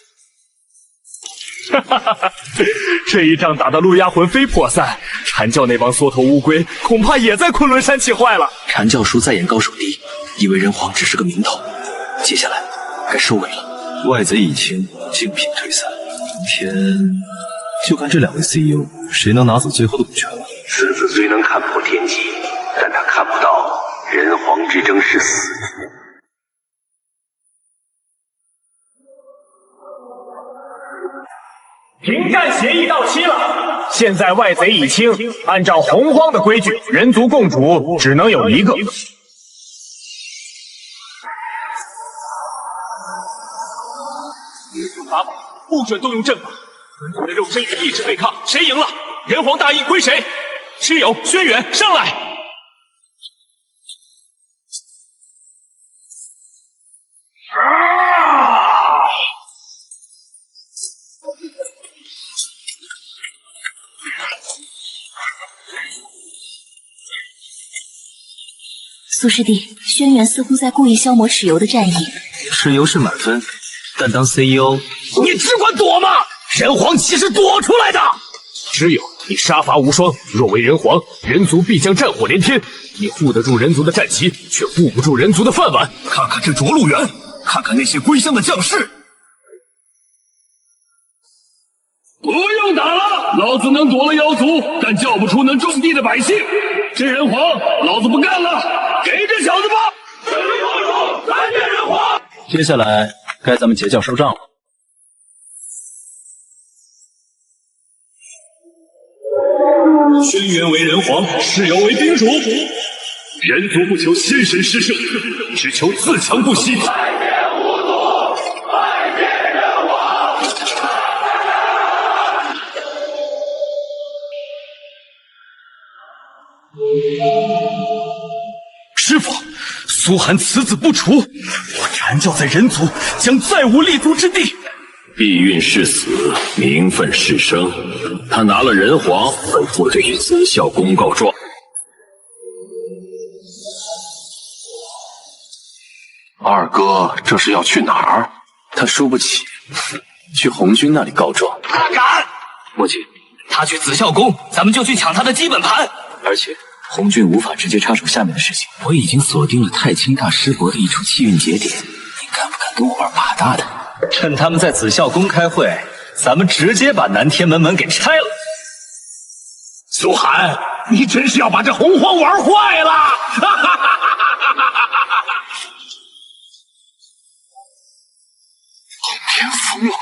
这一仗打得陆压魂飞魄散，阐教那帮缩头乌龟恐怕也在昆仑山气坏了。阐教叔在眼高手低，以为人皇只是个名头，接下来该收尾了。外贼已清，竞品退散，明天就看这两位 CEO 谁能拿走最后的股权了。此子虽能看破天机，但他看不到人皇之争是死。停战协议到期了，现在外贼已清，按照洪荒的规矩，人族共主只能有一个。用法宝，不准动用阵法。人族的肉身与意志对抗，谁赢了，人皇大印归谁？蚩尤、轩辕，上来！苏师弟，轩辕似乎在故意消磨蚩尤的战意。蚩尤是满分，但当 CEO， 你只管躲吗？人皇岂是躲出来的？蚩尤，你杀伐无双，若为人皇，人族必将战火连天。你护得住人族的战旗，却护不住人族的饭碗。看看这着陆园，看看那些归乡的将士。不用打了，老子能躲了妖族，但叫不出能种地的百姓。这人皇，老子不干了，给这小子吧！全力破除，再见人皇！接下来该咱们结教收账了。轩辕为人皇，蚩尤为宾主。人族不求先神施圣，只求自强不息。再见无祖，再见人皇！师父，苏寒此子不除，我阐教在人族将再无立足之地。避孕是死，名分是生。他拿了人皇，本不对于子孝公告状。二哥这是要去哪儿？他输不起，去红军那里告状。他敢！墨迹，他去紫孝宫，咱们就去抢他的基本盘。而且红军无法直接插手下面的事情。我已经锁定了太清大师伯的一处气运节点，你敢不敢跟我玩把大的？趁他们在紫孝宫开会，咱们直接把南天门门给拆了。苏寒，你真是要把这洪荒玩坏了！天疯了吗？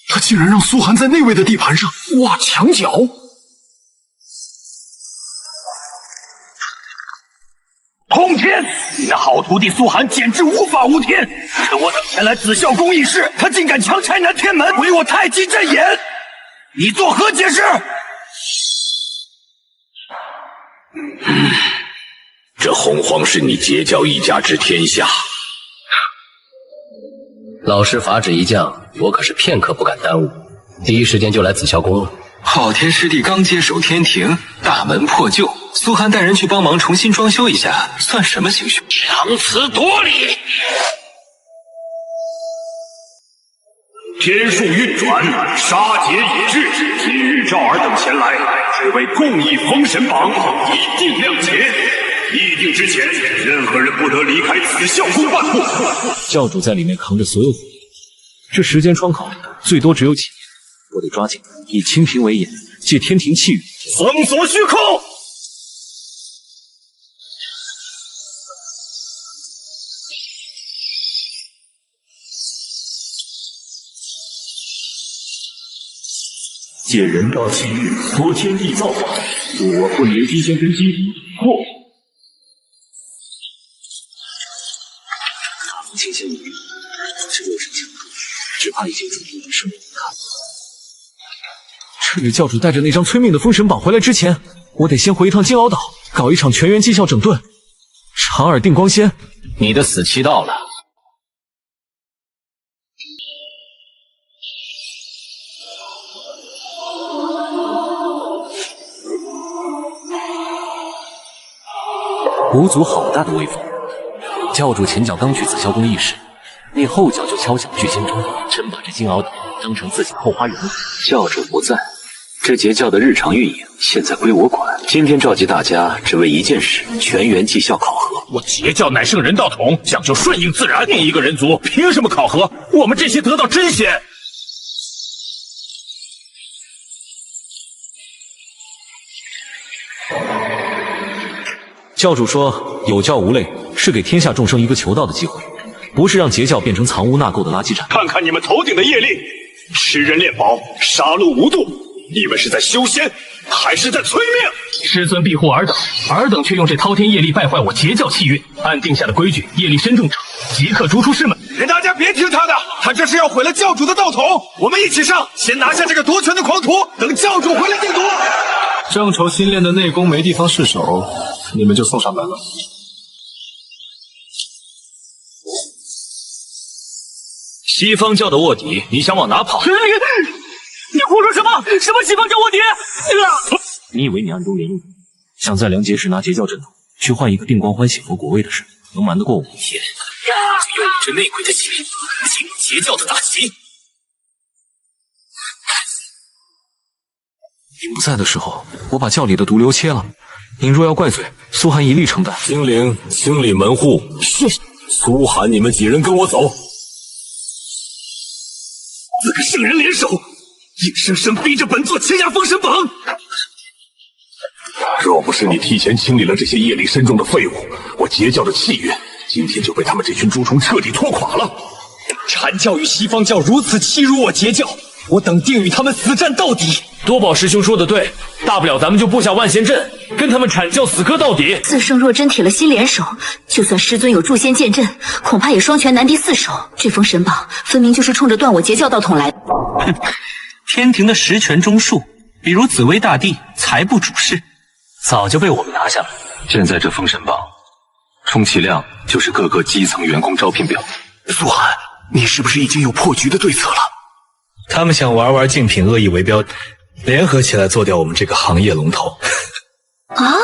他竟然让苏寒在那位的地盘上挖墙角！通天，你那好徒弟苏寒简直无法无天！趁我等前来紫孝宫议事，他竟敢强拆南天门，毁我太极阵眼！你作何解释？这洪荒是你截教一家之天下。老师法旨一降，我可是片刻不敢耽误，第一时间就来紫孝宫了。昊天师弟刚接手天庭，大门破旧，苏寒带人去帮忙重新装修一下，算什么行凶？强词夺理！天数运转，杀劫已至，今日召尔等前来，只为共议封神榜，以定量劫。议定之前，任何人不得离开紫孝宫半步。教主在里面扛着所有火力，这时间窗口最多只有几年，我得抓紧，以清平为眼，借天庭气运，封锁虚空。借人道气运，缩天地造化，助我混元金仙根基破。清闲无力，这肉身强度只怕已经注定了生命无憾。趁着教主带着那张催命的封神榜回来之前，我得先回一趟金鳌岛，搞一场全员绩效整顿。长耳定光仙，你的死期到了。五祖好大的威风！教主前脚刚去紫孝宫议事，那后脚就敲响聚仙钟，真把这金鳌岛当成自己后花园了。教主不在，这节教的日常运营现在归我管。今天召集大家只为一件事：全员绩效考核。我截教乃圣人道统，讲究顺应自然。另一个人族凭什么考核？我们这些得道真仙。教主说有教无类，是给天下众生一个求道的机会，不是让截教变成藏污纳垢的垃圾站。看看你们头顶的业力，吃人炼宝，杀戮无度，你们是在修仙，还是在催命？师尊庇护尔等，尔等却用这滔天业力败坏我截教气运。按定下的规矩，业力深重者即刻逐出师门。大家别听他的，他这是要毁了教主的道统。我们一起上，先拿下这个夺权的狂徒，等教主回来定夺。正愁新练的内功没地方释手，你们就送上门了。西方教的卧底，你想往哪跑？你胡说什么？什么西方教卧底？你以为你暗中联络，想在梁劫时拿截教阵头，去换一个定光欢喜佛国位的事，能瞒得过我？就用你这内鬼的血，进入截教的大旗。您不在的时候，我把教里的毒瘤切了。您若要怪罪，苏寒一力承担。精灵，清理门户。是。苏寒，你们几人跟我走。4个圣人联手，硬生生逼着本座签下封神榜。若不是你提前清理了这些业力深重的废物，我截教的气运今天就被他们这群蛀虫彻底拖垮了。阐教与西方教如此欺辱我截教，我等定与他们死战到底。多宝师兄说的对，大不了咱们就布下万仙阵，跟他们阐教死磕到底。自圣若真铁了心联手，就算师尊有诛仙剑阵，恐怕也双拳难敌4手。这封神榜分明就是冲着断我截教道统来的。哼，天庭的十权中术，比如紫薇大帝、才部主事，早就被我们拿下了。现在这封神榜，充其量就是各个基层员工招聘表。苏寒，你是不是已经有破局的对策了？他们想玩竞品恶意为标，联合起来做掉我们这个行业龙头。啊？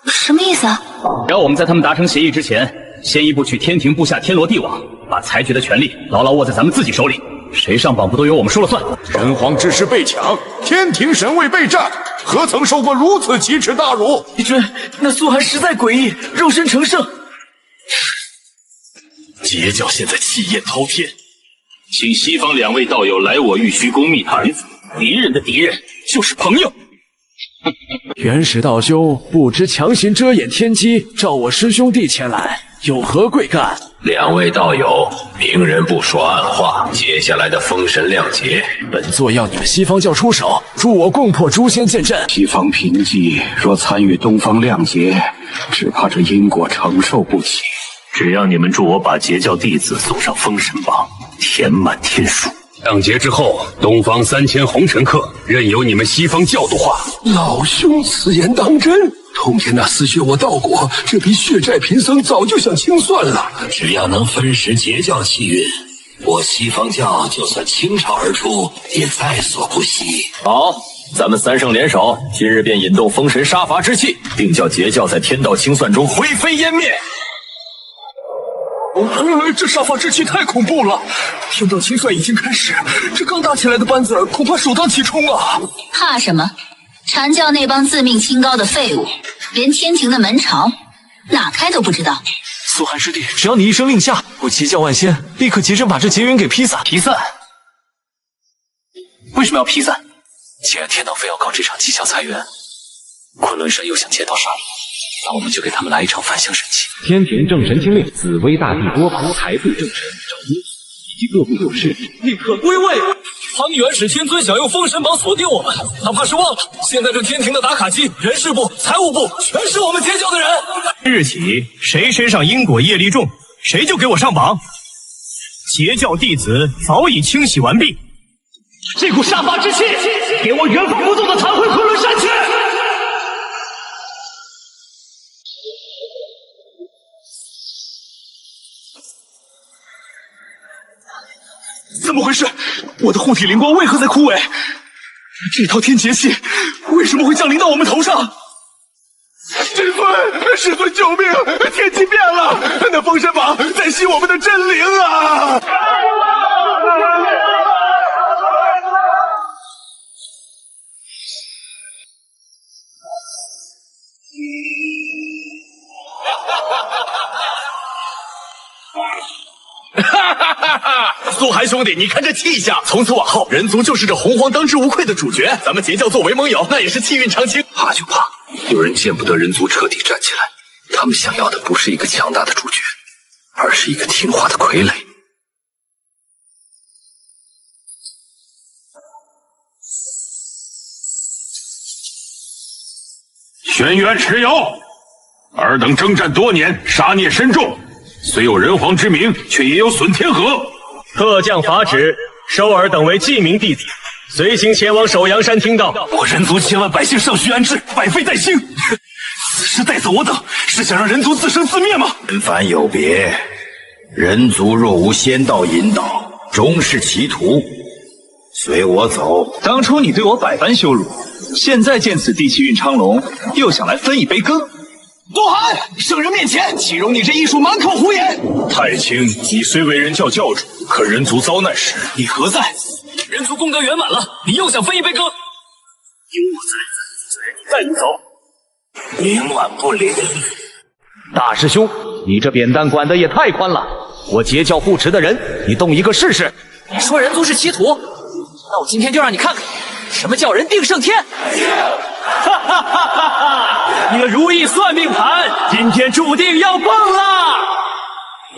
什么意思啊？只要我们在他们达成协议之前，先一步去天庭布下天罗地网，把裁决的权利牢牢握在咱们自己手里，谁上榜不都由我们说了算？人皇之事被抢，天庭神位备战，何曾受过如此奇耻大辱？帝君，那苏寒实在诡异，肉身成圣。截教现在气焰滔天，请西方2位道友来我玉虚宫密谈。敌人的敌人就是朋友。元始道兄不知强行遮掩天机，召我师兄弟前来，有何贵干？2位道友，明人不说暗话，接下来的封神亮劫，本座要你们西方教出手，助我攻破诛仙剑阵。西方平寂若参与东方亮劫，只怕这因果承受不起。只要你们助我把截教弟子送上封神榜，填满天数。亮劫之后，东方3000红尘客任由你们西方教度化。老兄此言当真？通天那厮削我道果，这笔血债贫僧早就想清算了。只要能分食截教气运，我西方教就算倾巢而出，也在所不惜。好，咱们3圣联手，今日便引动封神杀伐之气，定叫截教在天道清算中灰飞烟灭。这杀伐之气太恐怖了！天道清算已经开始，这刚打起来的班子恐怕首当其冲啊！怕什么？阐教那帮自命清高的废物，连天庭的门朝哪开都不知道。苏寒师弟，只要你一声令下，我截教万仙立刻结阵把这劫缘给劈散。劈散？为什么要劈散？既然天道非要搞这场绩效裁员，昆仑山又想借刀杀人，那我们就给他们来一场反向神器。天庭正神清令，紫薇大帝多宝才对正神找巫以及各部有事立刻归位。苍元始天尊想用封神榜锁定我们，他怕是忘了，现在这天庭的打卡机、人事部、财务部全是我们截教的人。今日起，谁身上因果业力重，谁就给我上榜。截教弟子早已清洗完毕，这股杀伐之气，给我原封不动的弹回昆仑山去！怎么回事？我的护体灵光为何在枯萎？这套天劫气为什么会降临到我们头上？师尊救命！天气变了，那封神榜在吸我们的真灵啊！苏寒兄弟，你看这气象，从此往后，人族就是这洪荒当之无愧的主角。咱们截教作为盟友，那也是气运长青。怕就怕有人见不得人族彻底站起来，他们想要的不是一个强大的主角，而是一个听话的傀儡。轩辕蚩尤，尔等征战多年，杀孽深重，虽有人皇之名，却也有损天河。特将法旨，收尔等为记名弟子，随行前往首阳山听道。我人族千万百姓尚需安置，百废待兴。此时带走我等，是想让人族自生自灭吗？人凡有别，人族若无仙道引导，终是歧途。随我走。当初你对我百般羞辱，现在见此地气运昌隆，又想来分一杯羹。杜涵，圣人面前，岂容你这艺术满口胡言！太清，你虽为人教教主，可人族遭难时，你何在？人族功德圆满了，你又想分一杯羹？有我在，自然你带走。冥顽不灵。大师兄，你这扁担管得也太宽了。我截教不迟的人，你动一个试试。你说人族是歧途，那我今天就让你看看什么叫人定胜天。哈哈哈哈哈！你的如意算命盘今天注定要崩了。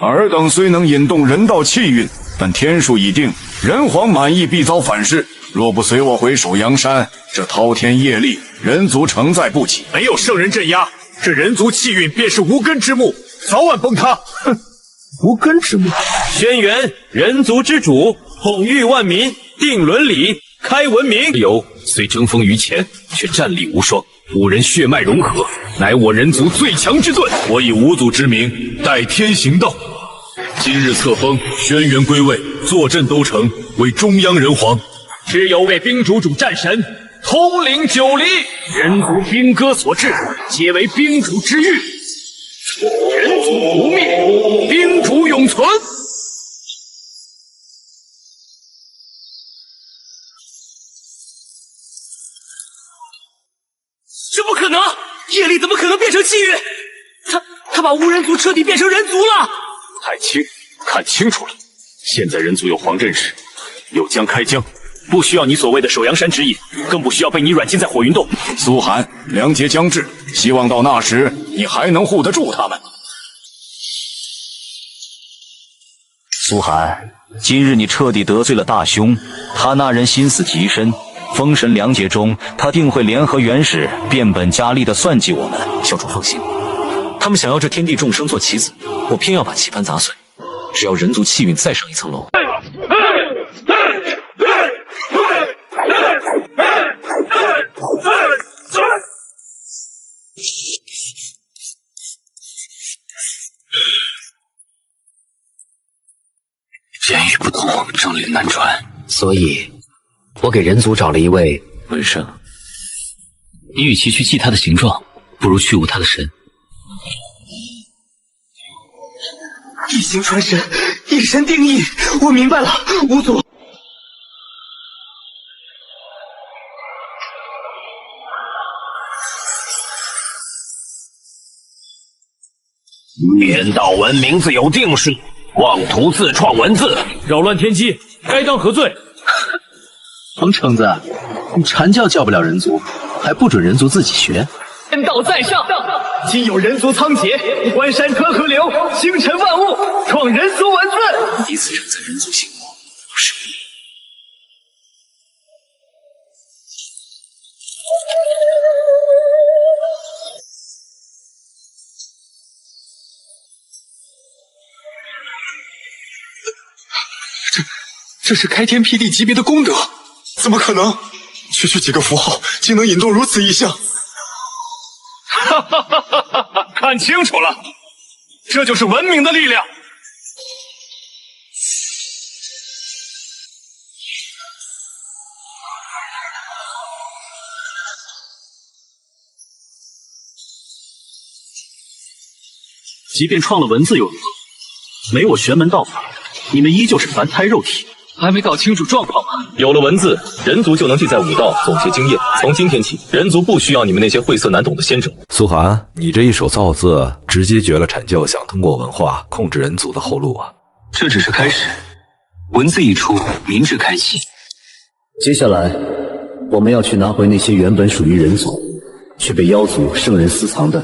尔等虽能引动人道气运，但天数已定，人皇满意必遭反噬。若不随我回首阳山，这滔天业力，人族承载不起。没有圣人镇压，这人族气运便是无根之木，早晚崩塌。哼，无根之木。轩辕，人族之主，统御万民，定伦理，开文明。有虽争锋于前，却战力无双，五人血脉融合，乃我人族最强之盾。我以五祖之名，代天行道。今日册封轩辕归位，坐镇都城，为中央人皇。只有为兵主主战神，统领9黎，人族兵戈所至，皆为兵主之欲。人族不灭，兵主永存。这不可能！业力怎么可能变成气运？他把无人族彻底变成人族了！太清，看清楚了，现在人族有黄阵时，有江开江。不需要你所谓的首阳山指引，更不需要被你软禁在火云洞。苏寒，良劫将至，希望到那时你还能护得住他们。苏寒，今日你彻底得罪了大兄，他那人心思极深，封神2劫中，他定会联合元始，变本加厉地算计我们。教主放心，他们想要这天地众生做棋子，我偏要把棋盘砸碎。只要人族气运再上一层楼，言语不通，正理难传，所以我给人族找了一位文圣。你与其去记他的形状，不如去悟他的神。一形传神，一神定义，我明白了，吾祖。天道文名字有定数，妄图自创文字，扰乱天机，该当何罪？程橙子，你禅教教不了人族，还不准人族自己学？天道在上，今有人族仓颉，关山河河流，星辰万物，创人族文字。第一次站在人族心目，是你。这是开天辟地级别的功德，怎么可能？区区几个符号，竟能引动如此异象？哈哈哈哈哈哈！看清楚了，这就是文明的力量。即便创了文字又如何？没我玄门道法，你们依旧是凡胎肉体。还没搞清楚状况吗？有了文字，人族就能聚在武道总结经验。从今天起，人族不需要你们那些晦涩难懂的仙者。苏寒，你这一手造字，直接绝了阐教想通过文化控制人族的后路啊！这只是开始，文字一出，明智开启。接下来，我们要去拿回那些原本属于人族，却被妖族圣人私藏的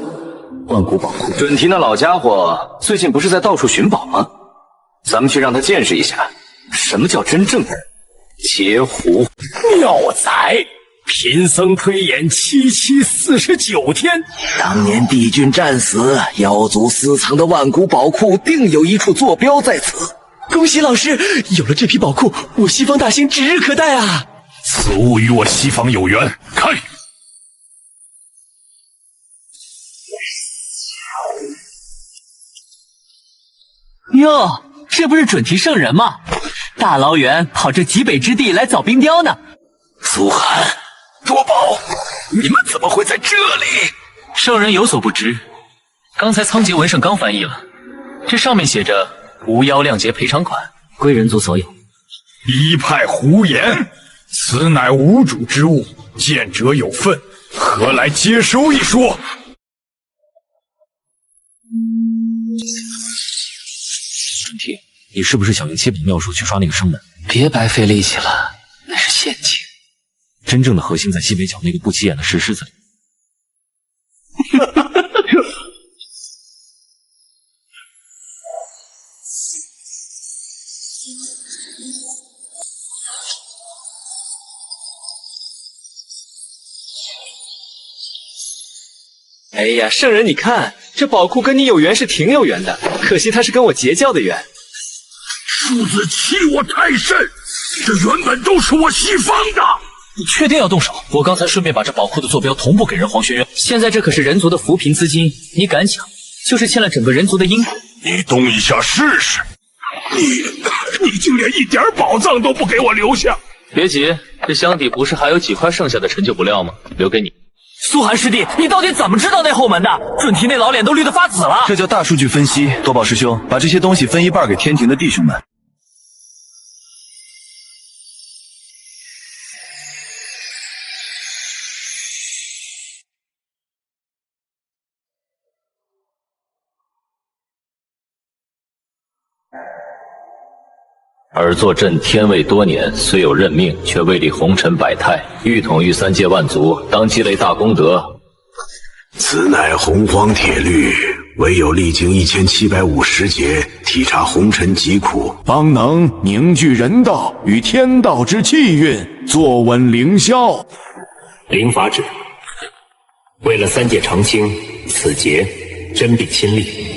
万古宝库。准提那老家伙最近不是在到处寻宝吗？咱们去让他见识一下，什么叫真正的截胡。妙哉！贫僧推演7749天，当年帝君战死，妖族私藏的万古宝库定有一处坐标在此。恭喜老师，有了这批宝库，我西方大兴指日可待啊！此物与我西方有缘，开！哟，这不是准提圣人吗？大老远跑这极北之地来找冰雕呢。苏寒，多宝，你们怎么会在这里？圣人有所不知，刚才仓颉文圣刚翻译了，这上面写着无妖亮节赔偿款，归人族所有。一派胡言！此乃无主之物，见者有份，何来接收一说？准提，你是不是想用7本妙术去刷那个生门？别白费力气了，那是陷阱。真正的核心在西北角那个不起眼的石狮子里。哎呀，圣人，你看这宝库跟你有缘是挺有缘的，可惜他是跟我结交的缘。庶子欺我太甚，这原本都是我西方的。你确定要动手？我刚才顺便把这宝库的坐标同步给人皇学院，现在这可是人族的扶贫资金，你敢抢，就是欠了整个人族的因果。你动一下试试。你竟连一点宝藏都不给我留下！别急，这箱底不是还有几块剩下的陈旧不料吗？留给你。苏寒师弟，你到底怎么知道那后门的？准提那老脸都绿得发紫了。这叫大数据分析。多宝师兄，把这些东西分一半给天庭的弟兄们。而坐镇天位多年，虽有任命，却未理红尘百态，欲统御3界万族，当积累大功德。此乃洪荒铁律，唯有历经1750劫，体察红尘疾苦，方能凝聚人道与天道之气运，坐稳凌霄。灵法旨，为了3界长青，此劫真必亲历。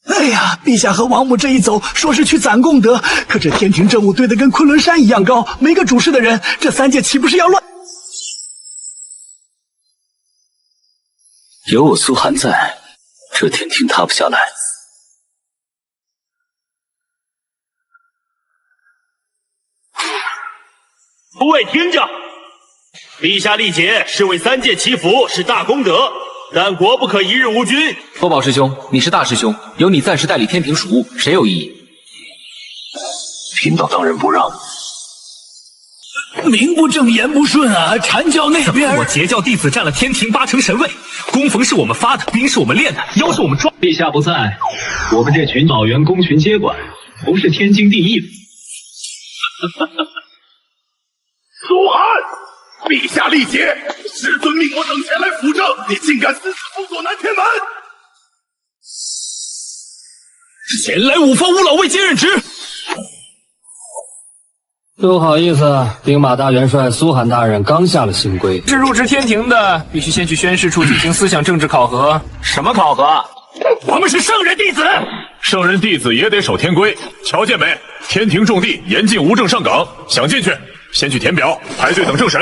哎呀，陛下和王母这一走，说是去攒功德，可这天庭政务堆得跟昆仑山一样高，没个主事的人，这3界岂不是要乱？有我苏寒在，这天庭塌不下来。诸位听着，陛下历劫是为3界祈福，是大功德。但国不可一日无君。多宝师兄，你是大师兄，由你暂时代理天庭属物，谁有异议？贫道当仁不让。名不正言不顺啊！阐教那边，我截教弟子占了天庭8成神位，供奉是我们发的，兵是我们练的，妖是我们抓。陛下不在，我们这群老员公群接管，不是天经地义吗？苏寒，陛下历劫，师尊命我等前来辅政，你竟敢私自封锁南天门！前来五方五老为接任职。不好意思，兵马大元帅苏寒大人刚下了新规，是入职天庭的，必须先去宣誓处进行思想政治考核。什么考核？我们是圣人弟子，圣人弟子也得守天规。瞧见没？天庭重地，严禁无证上岗。想进去，先去填表，排队等政审。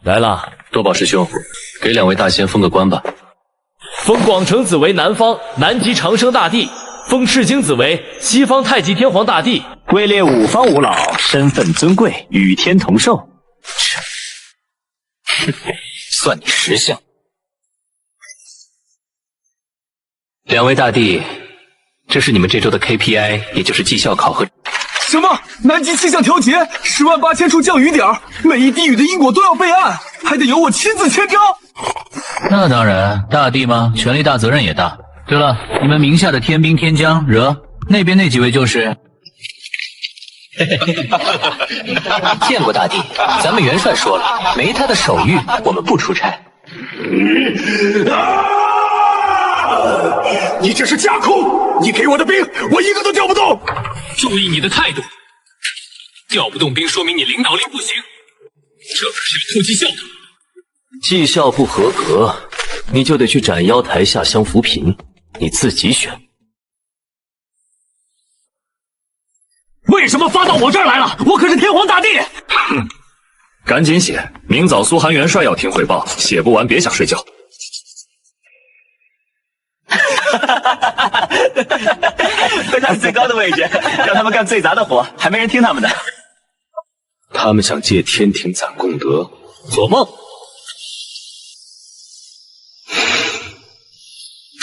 来了，多宝师兄，给2位大仙封个官吧。封广成子为南方南极长生大帝，封赤精子为西方太极天皇大帝。位列五方五老，身份尊贵，与天同寿。算你识相。两位大帝，这是你们这周的 KPI， 也就是绩效考核。什么？南极气象调节108000处降雨点，每一滴雨的因果都要备案，还得由我亲自签章。那当然，大帝嘛，权力大，责任也大。对了，你们名下的天兵天将惹那边那几位就是。见过大帝，咱们元帅说了，没他的手谕，我们不出差。你这是架空！你给我的兵，我一个都调不动。注意你的态度，调不动兵，说明你领导力不行，这可是要扣绩效的。绩效不合格，你就得去斩妖台下乡扶贫，你自己选。为什么发到我这儿来了？我可是天皇大帝！哼，赶紧写，明早苏寒元帅要听汇报，写不完别想睡觉。会上最高的位置，让他们干最杂的活，还没人听他们的。他们想借天庭攒功德，做梦！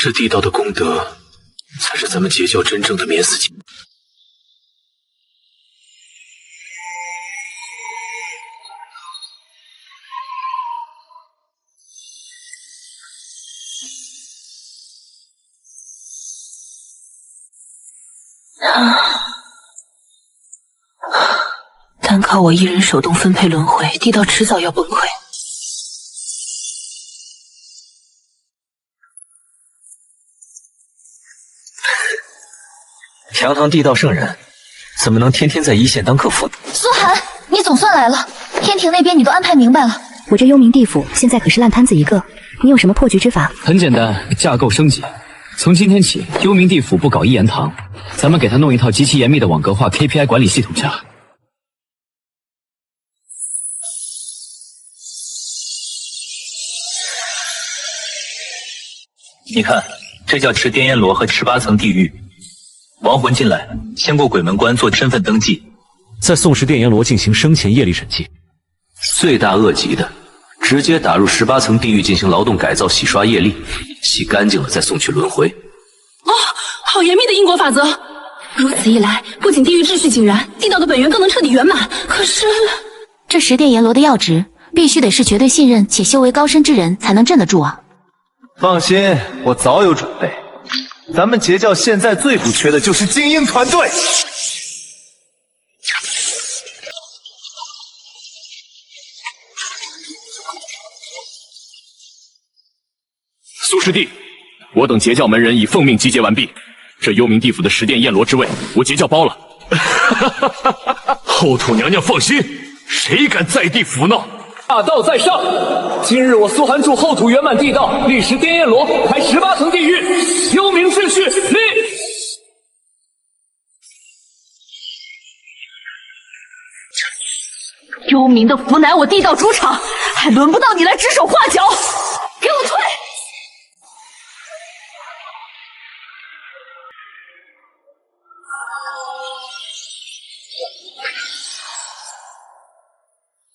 这地道的功德，才是咱们截教真正的免死金。单靠我一人手动分配轮回，地道迟早要崩溃。堂堂地道圣人，怎么能天天在一线当客服呢？苏寒，你总算来了。天庭那边你都安排明白了。我这幽冥地府现在可是烂摊子一个，你有什么破局之法？很简单，架构升级。从今天起，幽冥地府不搞一言堂，咱们给他弄一套极其严密的网格化 KPI 管理系统下。你看，这叫持颠烟罗和18层地狱。亡魂进来，先过鬼门关做身份登记，再送食电阎罗进行生前业力审计。罪大恶极的，直接打入18层地狱进行劳动改造，洗刷业力，洗干净了再送去轮回。哦，好严密的因果法则！如此一来，不仅地狱秩序井然，地道的本源更能彻底圆满。可是，这十殿阎罗的要职，必须得是绝对信任且修为高深之人才能镇得住啊！放心，我早有准备。咱们截教现在最不缺的就是精英团队。苏师弟，我等截教门人已奉命集结完毕，这幽冥地府的10殿阎罗之位，我截教包了。后土娘娘放心，谁敢在地胡闹？大道在上，今日我苏寒助后土圆满地道，立10殿阎罗，开18层地狱，幽冥秩序立。幽冥的福乃我地道主场，还轮不到你来指手画脚！给我退！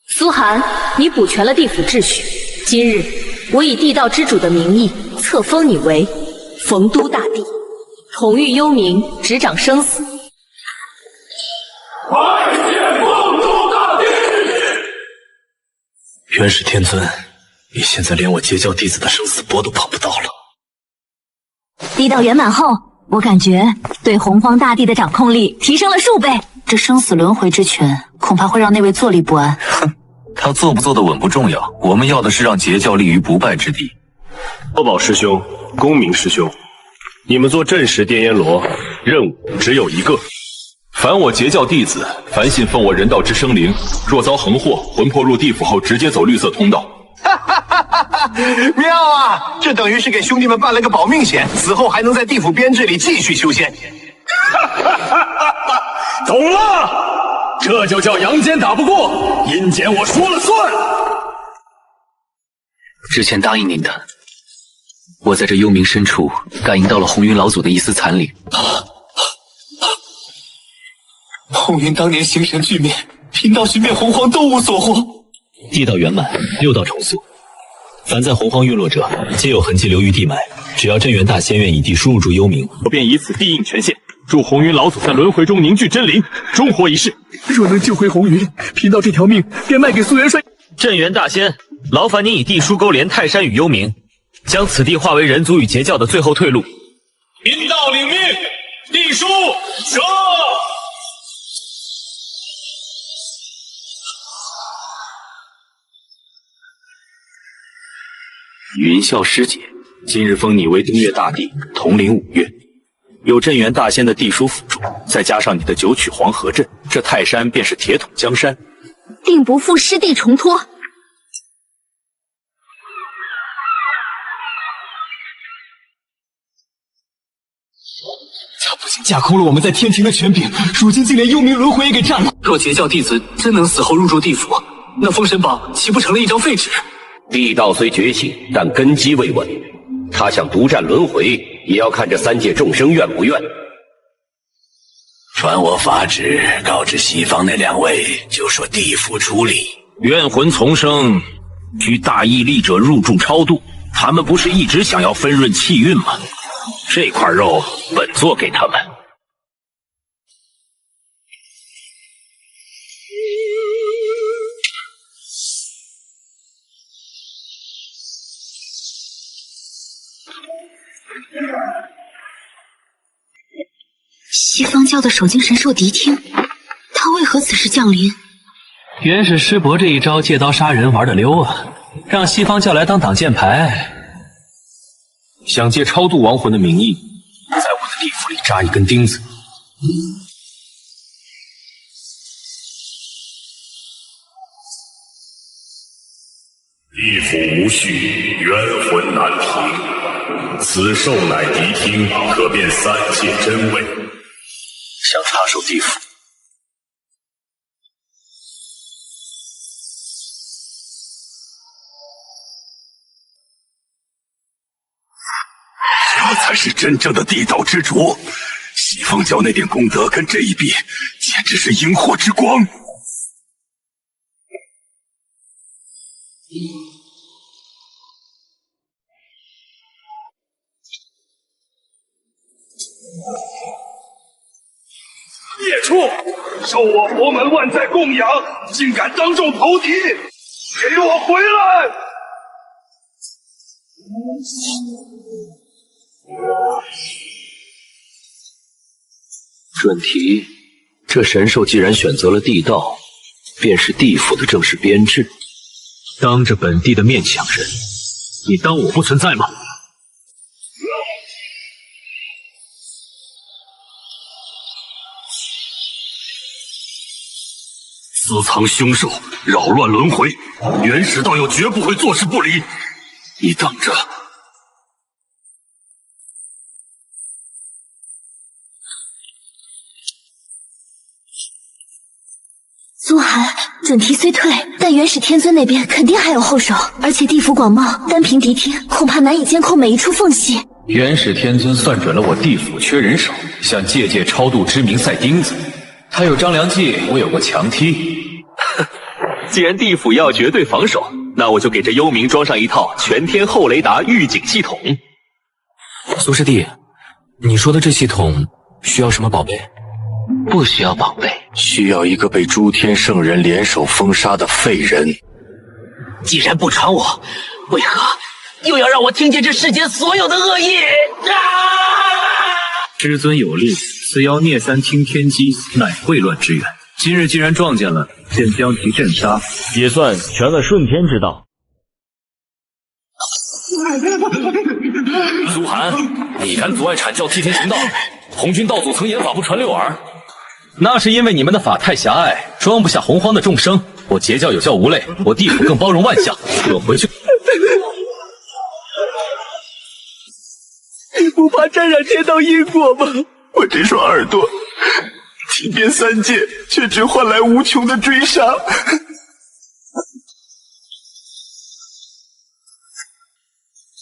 苏寒，你补全了地府秩序。今日我以地道之主的名义册封你为冯都大帝，统御幽冥，执掌生死。拜见冯都大帝！元始天尊，你现在连我截教弟子的生死簿都碰不到了。地道圆满后，我感觉对洪荒大帝的掌控力提升了数倍。这生死轮回之权，恐怕会让那位坐立不安。哼，他坐不坐得稳不重要，我们要的是让截教立于不败之地。多宝师兄，公明师兄，你们做镇10殿阎罗，任务只有一个。凡我截教弟子，凡信奉我人道之生灵，若遭横祸，魂魄入地府后，直接走绿色通道。妙啊！这等于是给兄弟们办了个保命险，死后还能在地府编制里继续修仙。懂了，这就叫阳间打不过，阴间我说了算。之前答应您的，我在这幽冥深处感应到了红云老祖的一丝残灵。红云当年形神俱灭，贫道寻遍洪荒都无所获。地道圆满，6道重塑，凡在洪荒陨落者，皆有痕迹留于地脉。只要镇元大仙愿以地输入住幽冥，我便以此地应权限，助红云老祖在轮回中凝聚真灵，终活一世。若能救回红云，贫道这条命便卖给苏元帅。镇元大仙，劳烦您以地书勾连泰山与幽冥，将此地化为人族与邪教的最后退路。贫道领命，地书上。云霄师姐，今日封你为东岳大帝，统领5岳。有镇元大仙的地书辅助，再加上你的9曲黄河阵，这泰山便是铁桶江山，定不负师弟重托。他不仅架空了我们在天庭的权柄，如今竟连幽冥轮回也给占了。若截教弟子真能死后入住地府，那封神榜岂不成了一张废纸？地道虽觉醒，但根基未稳。他想独占轮回，也要看这3界众生愿不愿。传我法旨，告知西方那2位，就说地府处理。怨魂丛生，需大毅力者入住超度。他们不是一直想要分润气运吗？这块肉本做给他们。西方教的守经神兽谛听，他为何此时降临？原是师伯这一招借刀杀人玩得溜啊，让西方教来当挡箭牌。想借超度亡魂的名义，在我的地府里扎一根钉子。地府无序，冤魂难平。此兽乃谛听，可辨3界真伪。想插手地府，这才是真正的地道之主。西方教那点功德跟这一比，简直是萤火之光。孽畜，受我佛门万载供养，竟敢当众投敌，给我回来！准提，这神兽既然选择了地道，便是地府的正式编制。当着本地的面抢人，你当我不存在吗？私藏凶兽，扰乱轮回，元始道友绝不会坐视不理。你等着！苏寒，准提虽退，但元始天尊那边肯定还有后手，而且地府广袤，单凭谛听，恐怕难以监控每一处缝隙。元始天尊算准了我地府缺人手，想借超度之名赛钉子。他有张良计，我有过强踢。既然地府要绝对防守，那我就给这幽冥装上一套全天候雷达预警系统。苏师弟，你说的这系统需要什么宝贝？不需要宝贝，需要一个被诸天圣人联手封杀的废人。既然不传我，为何又要让我听见这世间所有的恶意？师尊有令，此妖孽三听天机，乃秽乱之源。今日既然撞见了，便将其镇杀，也算全了顺天之道。苏寒，你敢阻碍阐教替天行道？红军道祖曾言法不传六耳。那是因为你们的法太狭隘，装不下洪荒的众生。我截教有教无类，我地府更包容万象。我回去。你不怕沾染天道因果吗？我这双耳朵，听遍3界，却只换来无穷的追杀。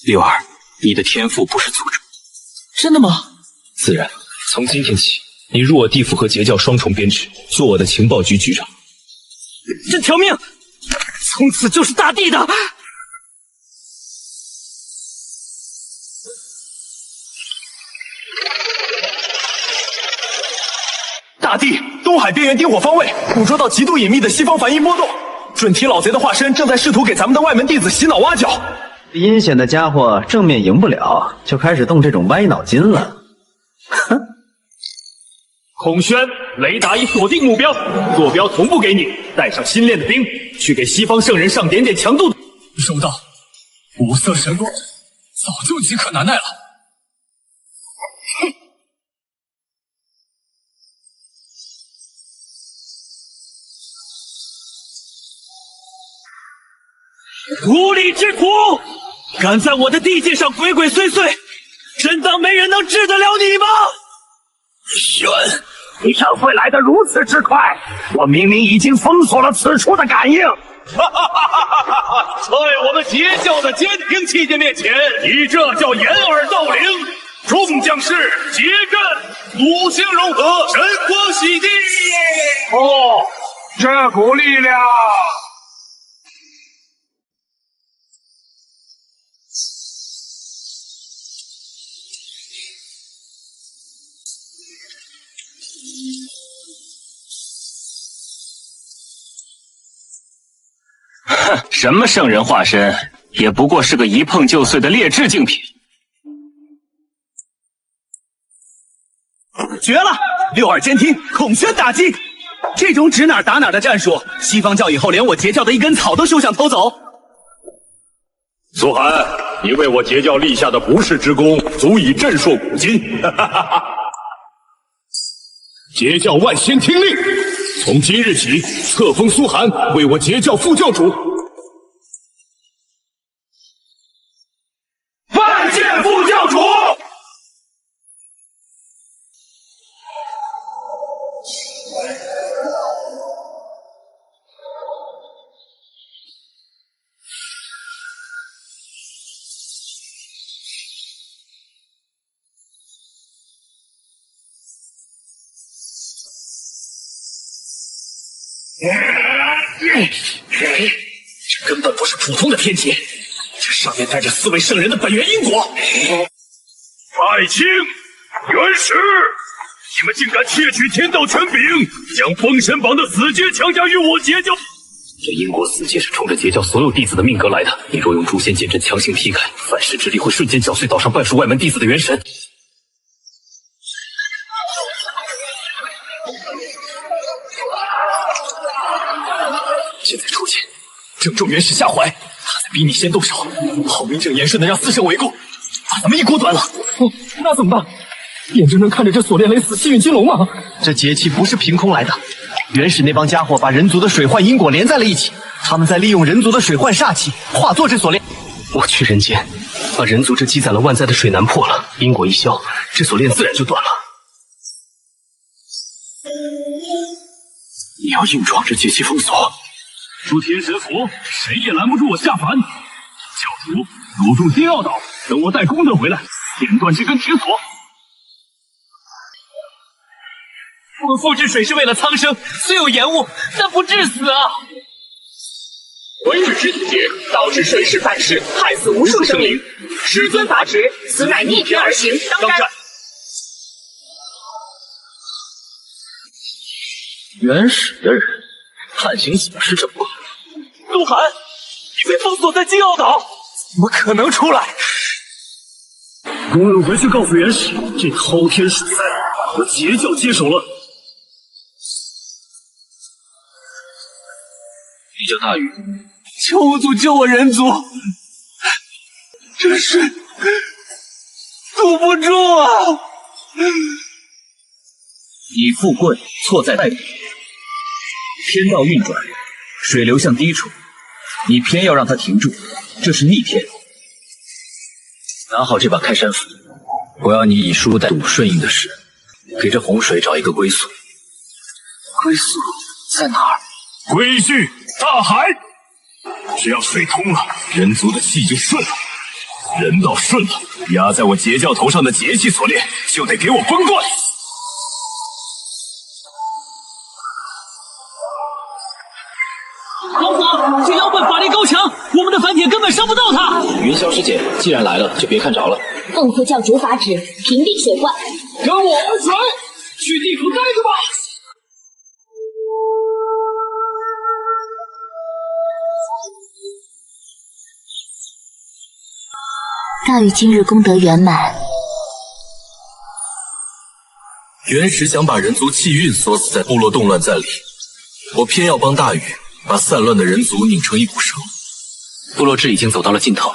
六儿，你的天赋不是诅咒。真的吗？自然。从今天起，你入我地府和截教双重编制，做我的情报局局长。这条命，从此就是大帝的。大帝，东海边缘丁火方位捕捉到极度隐秘的西方梵音波动，准提老贼的化身正在试图给咱们的外门弟子洗脑挖角。阴险的家伙正面赢不了，就开始动这种歪脑筋了。哼！孔宣，雷达已锁定目标，坐标同步给你，带上新练的兵，去给西方圣人上点点强度。收到。五色神光，早就饥渴难耐了。无力之徒，敢在我的地界上鬼鬼祟祟，真当没人能治得了你吗？玄，你怎会来得如此之快？我明明已经封锁了此处的感应。在我们截教的监听器械面前，你这叫掩耳盗铃！众将士结阵，五行融合，神光洗地。哦，这股力量。哼，什么圣人化身，也不过是个一碰就碎的劣质竞品。绝了！六耳监听，孔宣打击。这种指哪打哪的战术，西方教以后连我截教的一根草都休想偷走。苏寒，你为我截教立下的不世之功，足以震烁古今。截教万仙听令，从今日起册封苏寒为我截教副教主。万剑副教主。这根本不是普通的天劫，这上面带着4位圣人的本源因果。爱卿，元始，你们竟敢窃取天道权柄，将封神榜的死劫强加于我截教！这因果死劫是冲着截教所有弟子的命格来的，你若用诛仙剑阵强行劈开，反噬之力会瞬间搅碎岛上半数外门弟子的元神。现在出去，正中元始下怀，他在逼你先动手，好名正言顺的让4圣围攻，把咱们一锅端了。那怎么办？眼睁睁看着这锁链雷死西陨金龙吗？这劫气不是凭空来的，原始那帮家伙把人族的水患因果连在了一起，他们在利用人族的水患煞气化作这锁链。我去人间，把人族这积攒了万载的水难破了，因果一消，这锁链自然就断了。你要硬闯这劫气封锁？出天神府，谁也拦不住我下凡。教主，入住金奥岛，等我带功德回来，剪断这根铁锁。我复制水是为了苍生，虽有延误，但不致死啊！文治之劫，导致水势反噬，害死无数生灵。师尊法旨，此乃逆天而行，当斩。原始的人，判刑怎么是这么快？鹿晗，你被封锁在金奥岛，怎么可能出来？公路回去告诉元始，这滔天水灾我截教接手了。你叫大禹，求五祖救我人族，这水堵不住啊！你富贵错在代理，天道运转，水流向低处，你偏要让它停住，这是逆天。拿好这把开山斧，我要你以书代赌顺应的事，给这洪水找一个归宿。归宿在哪儿？归去大海。只要水通了，人族的气就顺了，人道顺了，压在我截教头上的节气锁链就得给我崩断。老祖，这妖怪法力高强，我们的反铁根本伤不到他。云霄师姐，既然来了，就别看着了。奉父教主法旨，平定水患。跟我们水，去地府待着吧。大禹今日功德圆满。原石想把人族气运锁死在部落动乱战里，我偏要帮大禹把散乱的人族拧成一股绳。部落制已经走到了尽头，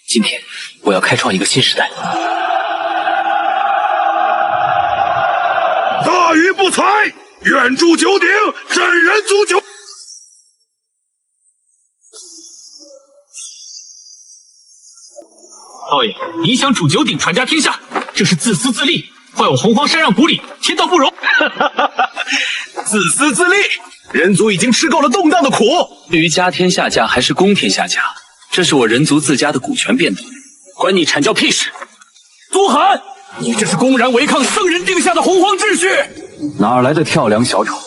今天我要开创一个新时代。大禹不才，愿铸九鼎，镇人族九。少爷，你想煮九鼎传家天下，这是自私自利，坏我洪荒山让谷里，天道不容。自私自利，人族已经吃够了动荡的苦。至于家天下家还是公天下家，这是我人族自家的股权变动，关你阐教屁事！苏寒，你这是公然违抗圣人定下的洪荒秩序！哪来的跳梁小丑？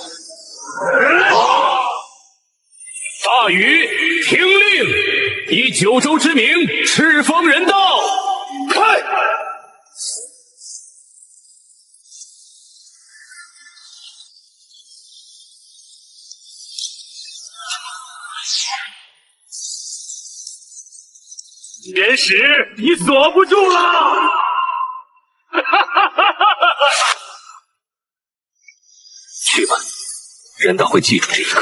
大禹，听令，以九州之名敕封人道，开！原石，你锁不住了！去吧，人道会记住这一刻。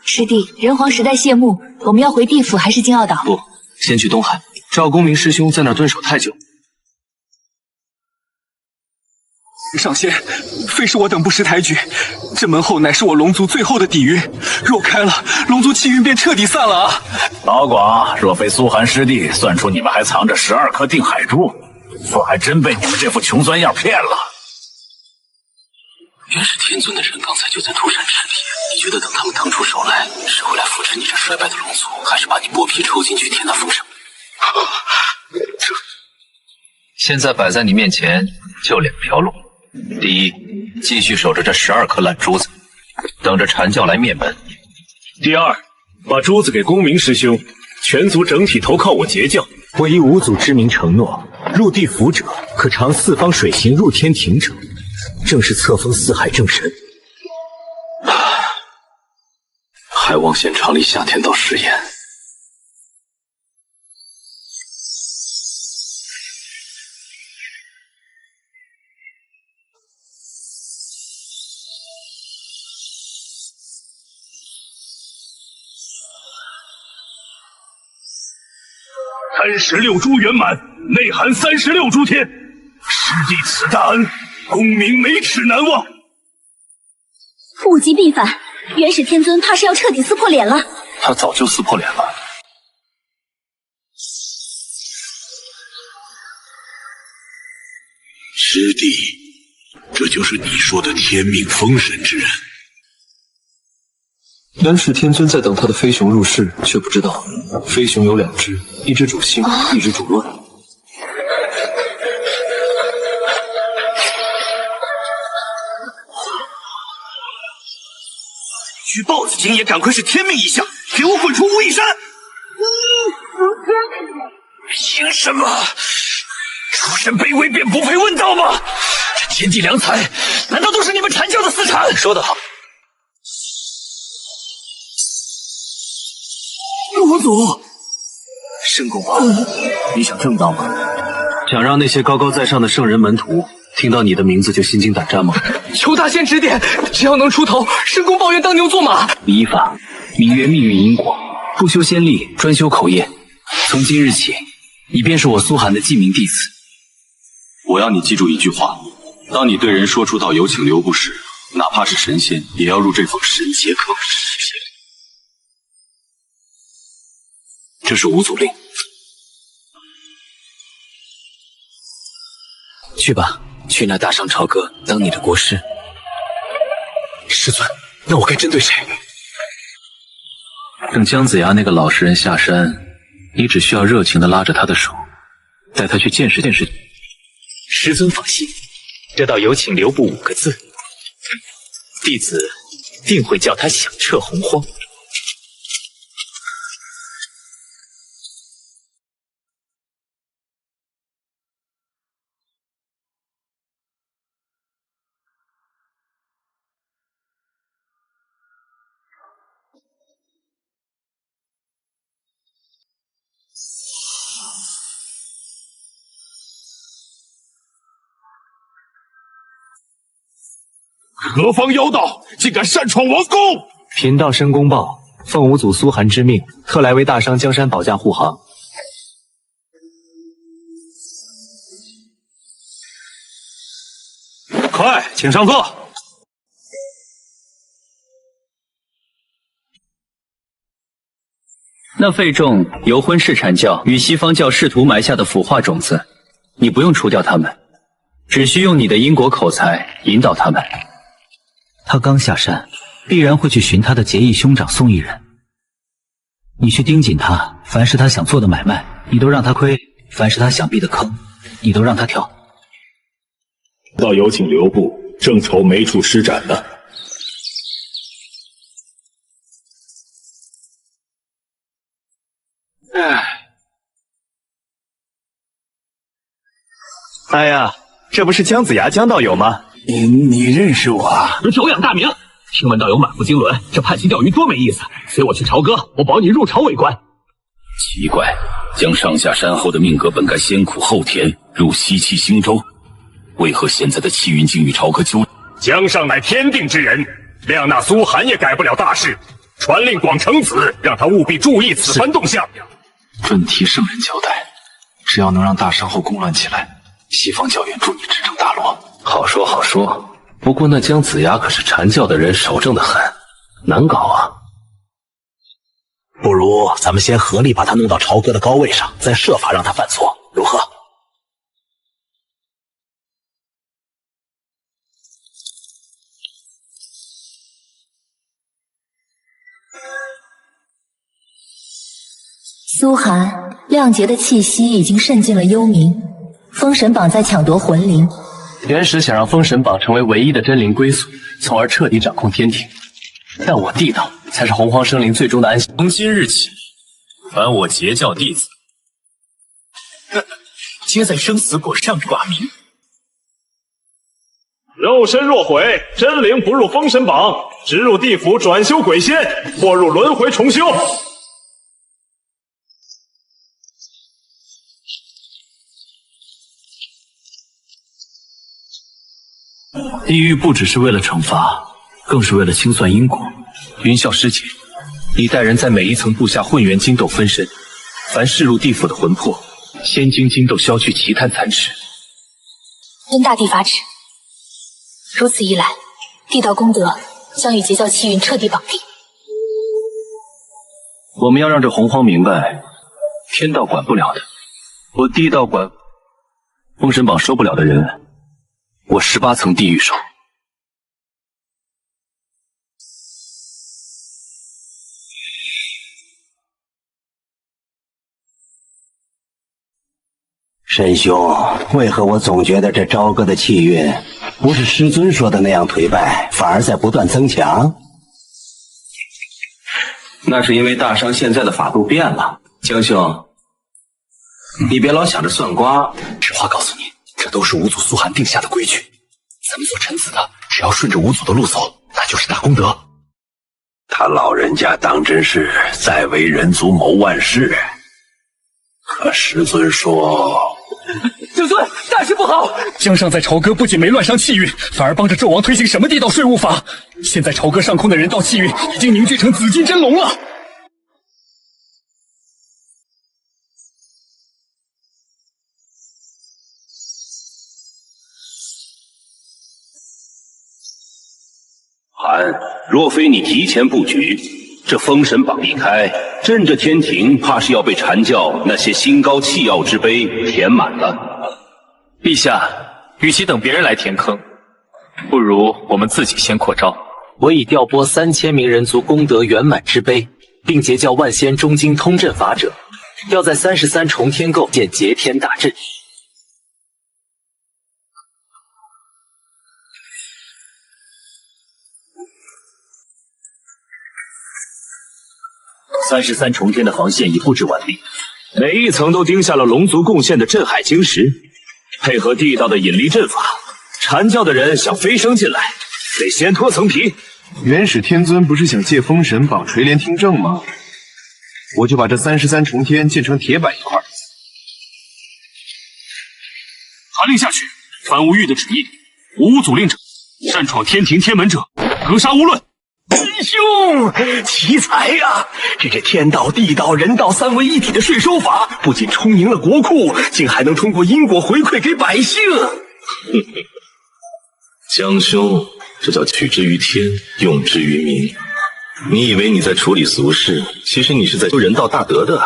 师弟，人皇时代谢幕，我们要回地府还是金澳岛？不，先去东海。赵公明师兄在那儿蹲守太久。上仙，非是我等不识抬举，这门后乃是我龙族最后的底蕴，若开了，龙族气运便彻底散了啊！老广，若非苏寒师弟算出你们还藏着12颗定海珠，我还真被你们这副穷酸样骗了。原是天尊的人刚才就在涂山之地，你觉得等他们腾出手来，是会来扶持你这衰败的龙族，还是把你剥皮抽进去填那封神？现在摆在你面前就2条路。第一，继续守着这12颗烂珠子，等着阐教来灭门。第二，把珠子给公明师兄，全族整体投靠我截教。我以五祖之名承诺，入地府者可尝四方水行入天庭者，正是册封四海正神。还望仙常离下天道誓言。36珠圆满，内含36诸天。师弟此大恩，功名没齿难忘。物极必反，元始天尊怕是要彻底撕破脸了。他早就撕破脸了。师弟，这就是你说的天命封神之人。元始天尊在等他的飞熊入世，却不知道飞熊有2只，一只主兴，一只主乱。举豹子精也敢窥是天命意象，给我滚出无影山！凭什么？出身卑微便不配问道吗？这天地良才，难道都是你们阐教的私产？说得好。罗祖，申公豹，你想正道吗？想让那些高高在上的圣人门徒听到你的名字就心惊胆战吗？求大仙指点，只要能出头，申公豹愿当牛做马。礼法，名曰命运因果，不修仙力，专修口业。从今日起，你便是我苏寒的记名弟子。我要你记住一句话：当你对人说出道有请留步时，哪怕是神仙，也要入这封神节刻。这是五祖令。去吧，去那大上朝歌当你的国师。师尊，那我该针对谁？等姜子牙那个老实人下山，你只需要热情地拉着他的手，带他去见识见识。师尊放心，这道有请留步5个字，弟子定会叫他响彻洪荒。何方妖道，竟敢擅闯王宫！贫道申公豹，奉五祖苏寒之命，特来为大商江山保驾护航。快，请上座。那费仲由婚事阐教与西方教试图埋下的腐化种子，你不用除掉他们，只需用你的因果口才引导他们。他刚下山，必然会去寻他的结义兄长宋义人。你去盯紧他，凡是他想做的买卖，你都让他亏；凡是他想避的坑，你都让他跳。道有请留步，正愁没处施展呢。哎呀，这不是姜子牙姜道友吗？你认识我啊？久仰大名，听闻道友满腹经纶，这叛旗钓鱼多没意思。随我去朝歌，我保你入朝为官。奇怪，将上下山后的命格本该先苦后甜，入西气星舟，为何现在的气运竟与朝歌纠？姜尚乃天定之人，亮那苏寒也改不了大事。传令广成子，让他务必注意此番动向。准提圣人交代，只要能让大商后宫乱起来，西方教愿助你执政大罗。好说好说，不过那姜子牙可是阐教的人，守正的很，难搞啊。不如咱们先合力把他弄到朝歌的高位上，再设法让他犯错，如何？苏寒，亮节的气息已经渗进了幽冥，封神榜在抢夺魂灵。原始想让封神榜成为唯一的真灵归宿，从而彻底掌控天庭。但我地道才是洪荒生灵最终的安息。从今日起，凡我截教弟子，皆在生死果上挂名。肉身若毁，真灵不入封神榜，直入地府转修鬼仙，或入轮回重修。地狱不只是为了惩罚，更是为了清算因果。云霄师姐，你带人在每一层布下混元金豆分身，凡噬入地府的魂魄，仙精金豆消去奇贪残耻。遵大帝法旨，如此一来，地道功德将与截教气运彻底绑定。我们要让这洪荒明白，天道管不了的，我地道管；封神榜收不了的人，我18层地狱收。沈兄，为何我总觉得这朝歌的气运不是师尊说的那样颓败，反而在不断增强？那是因为大商现在的法度变了。江兄，你别老想着算卦。实话告诉你，这都是五祖苏寒定下的规矩。咱们做臣子的，只要顺着五祖的路走，那就是大功德。他老人家当真是在为人族谋万事，可师尊说，师尊，大事不好！姜尚在朝歌不仅没乱伤气运，反而帮着纣王推行什么地道税务法。现在朝歌上空的人道气运已经凝聚成紫金真龙了。韩，若非你提前布局，这封神榜一开，朕这天庭怕是要被阐教那些心高气傲之辈填满了。陛下，与其等别人来填坑，不如我们自己先扩招。我已调拨3000名人族功德圆满之辈，并结教万仙中经通阵法者，要在33重天构建劫天大阵。33重天的防线已布置完毕，每一层都钉下了龙族贡献的镇海晶石，配合地道的引力阵法，阐教的人想飞升进来，得先脱层皮。元始天尊不是想借封神榜垂帘听政吗？我就把这33重天建成铁板一块。传令下去，凡无玉的旨意，五祖令者擅闯天庭天门者，格杀勿论。师兄，奇才呀！这天道、地道、人道三位一体的税收法，不仅充盈了国库，竟还能通过因果回馈给百姓。江兄，这叫取之于天，用之于民。你以为你在处理俗事，其实你是在修人道大德的。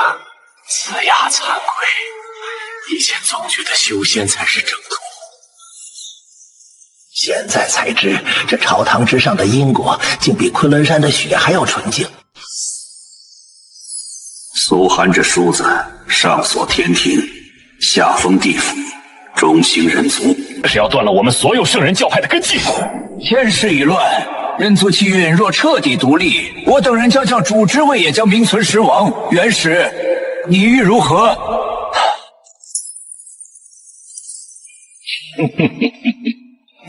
此呀惭愧，以前总觉得修仙才是正途，现在才知这朝堂之上的因果，竟比昆仑山的血还要纯净。苏寒这梳子，上锁天庭，下封地府，中兴人族，这是要断了我们所有圣人教派的根基。天时已乱，人族气运若彻底独立，我等人将向主之位也将名存实亡。元始，你欲如何？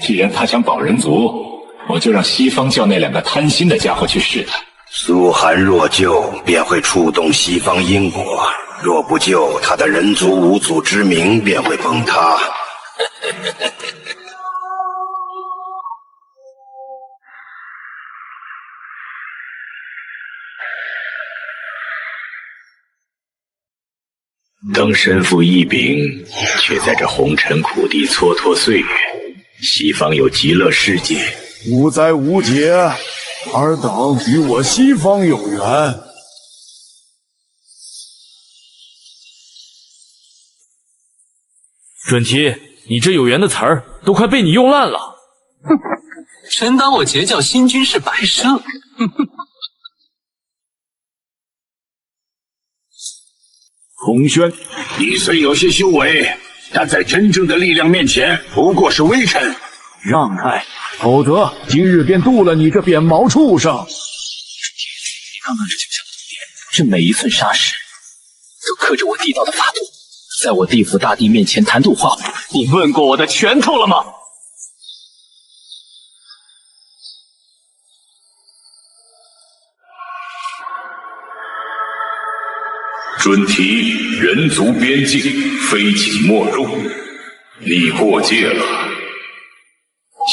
既然他想保人族，我就让西方教那两个贪心的家伙去试探。苏寒若救，便会触动西方因果；若不救，他的人族无祖之名便会崩塌。当身负异禀，却在这红尘苦地蹉跎岁月。西方有极乐世界，无灾无解，尔等与我西方有缘。准提，你这有缘的词儿都快被你用烂了。哼，真当我截教新君是摆设？洪轩，你虽有些修为，但在真正的力量面前，不过是微尘。让开，否则今日便剁了你这扁毛畜生！你看看这9项图片，这每一寸砂石都刻着我地道的法度，在我地府大帝面前谈吐画虎。你问过我的拳头了吗？准提，人族边境，非请莫入。你过界了。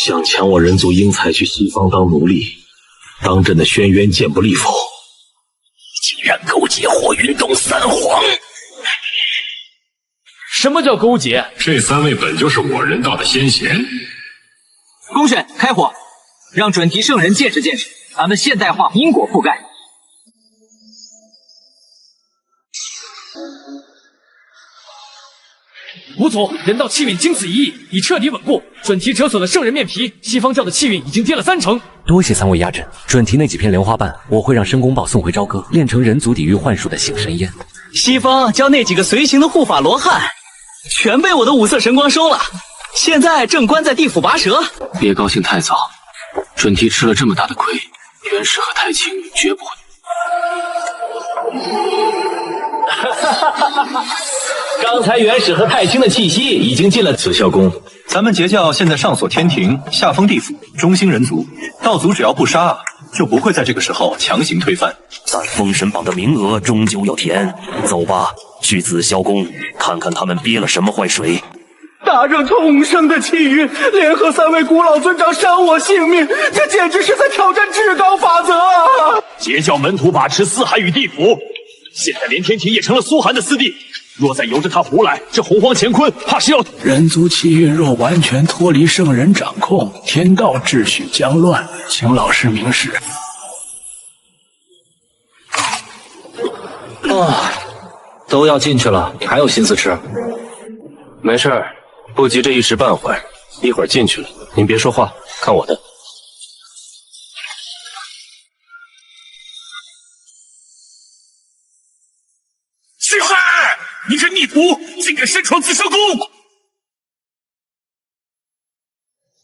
想抢我人族英才去西方当奴隶，当朕的轩辕剑不利否？竟然勾结火云洞三皇！什么叫勾结？这3位本就是我人道的先贤。公审开火，让准提圣人见识见识咱们现代化因果覆盖。吴总，人道气运经此一役，已彻底稳固。准提折损了圣人面皮，西方教的气运已经跌了3成。多谢3位压阵。准提那几片莲花瓣，我会让申公豹送回朝歌，炼成人族抵御幻术的醒神烟。西方教那几个随行的护法罗汉，全被我的五色神光收了，现在正关在地府拔舌。别高兴太早，准提吃了这么大的亏，元始和太清绝不会。刚才元始和太清的气息已经进了紫霄宫。咱们截教现在上锁天庭，下封地府，中兴人族。道祖只要不杀，就不会在这个时候强行推翻。但封神榜的名额终究要填，走吧，去紫霄宫看看他们憋了什么坏水。打着重生的气运，联合3位古老尊长伤我性命，这简直是在挑战至高法则啊！截教门徒把持四海与地府，现在连天庭也成了苏寒的私地。若再由着他胡来，这洪荒乾坤怕是要……人族气运若完全脱离圣人掌控，天道秩序将乱，请老师明示。都要进去了，你还有心思吃？没事，不急这一时半会儿，一会儿进去了，您别说话，看我的。西寒，你这逆徒，竟敢擅闯紫霄宫！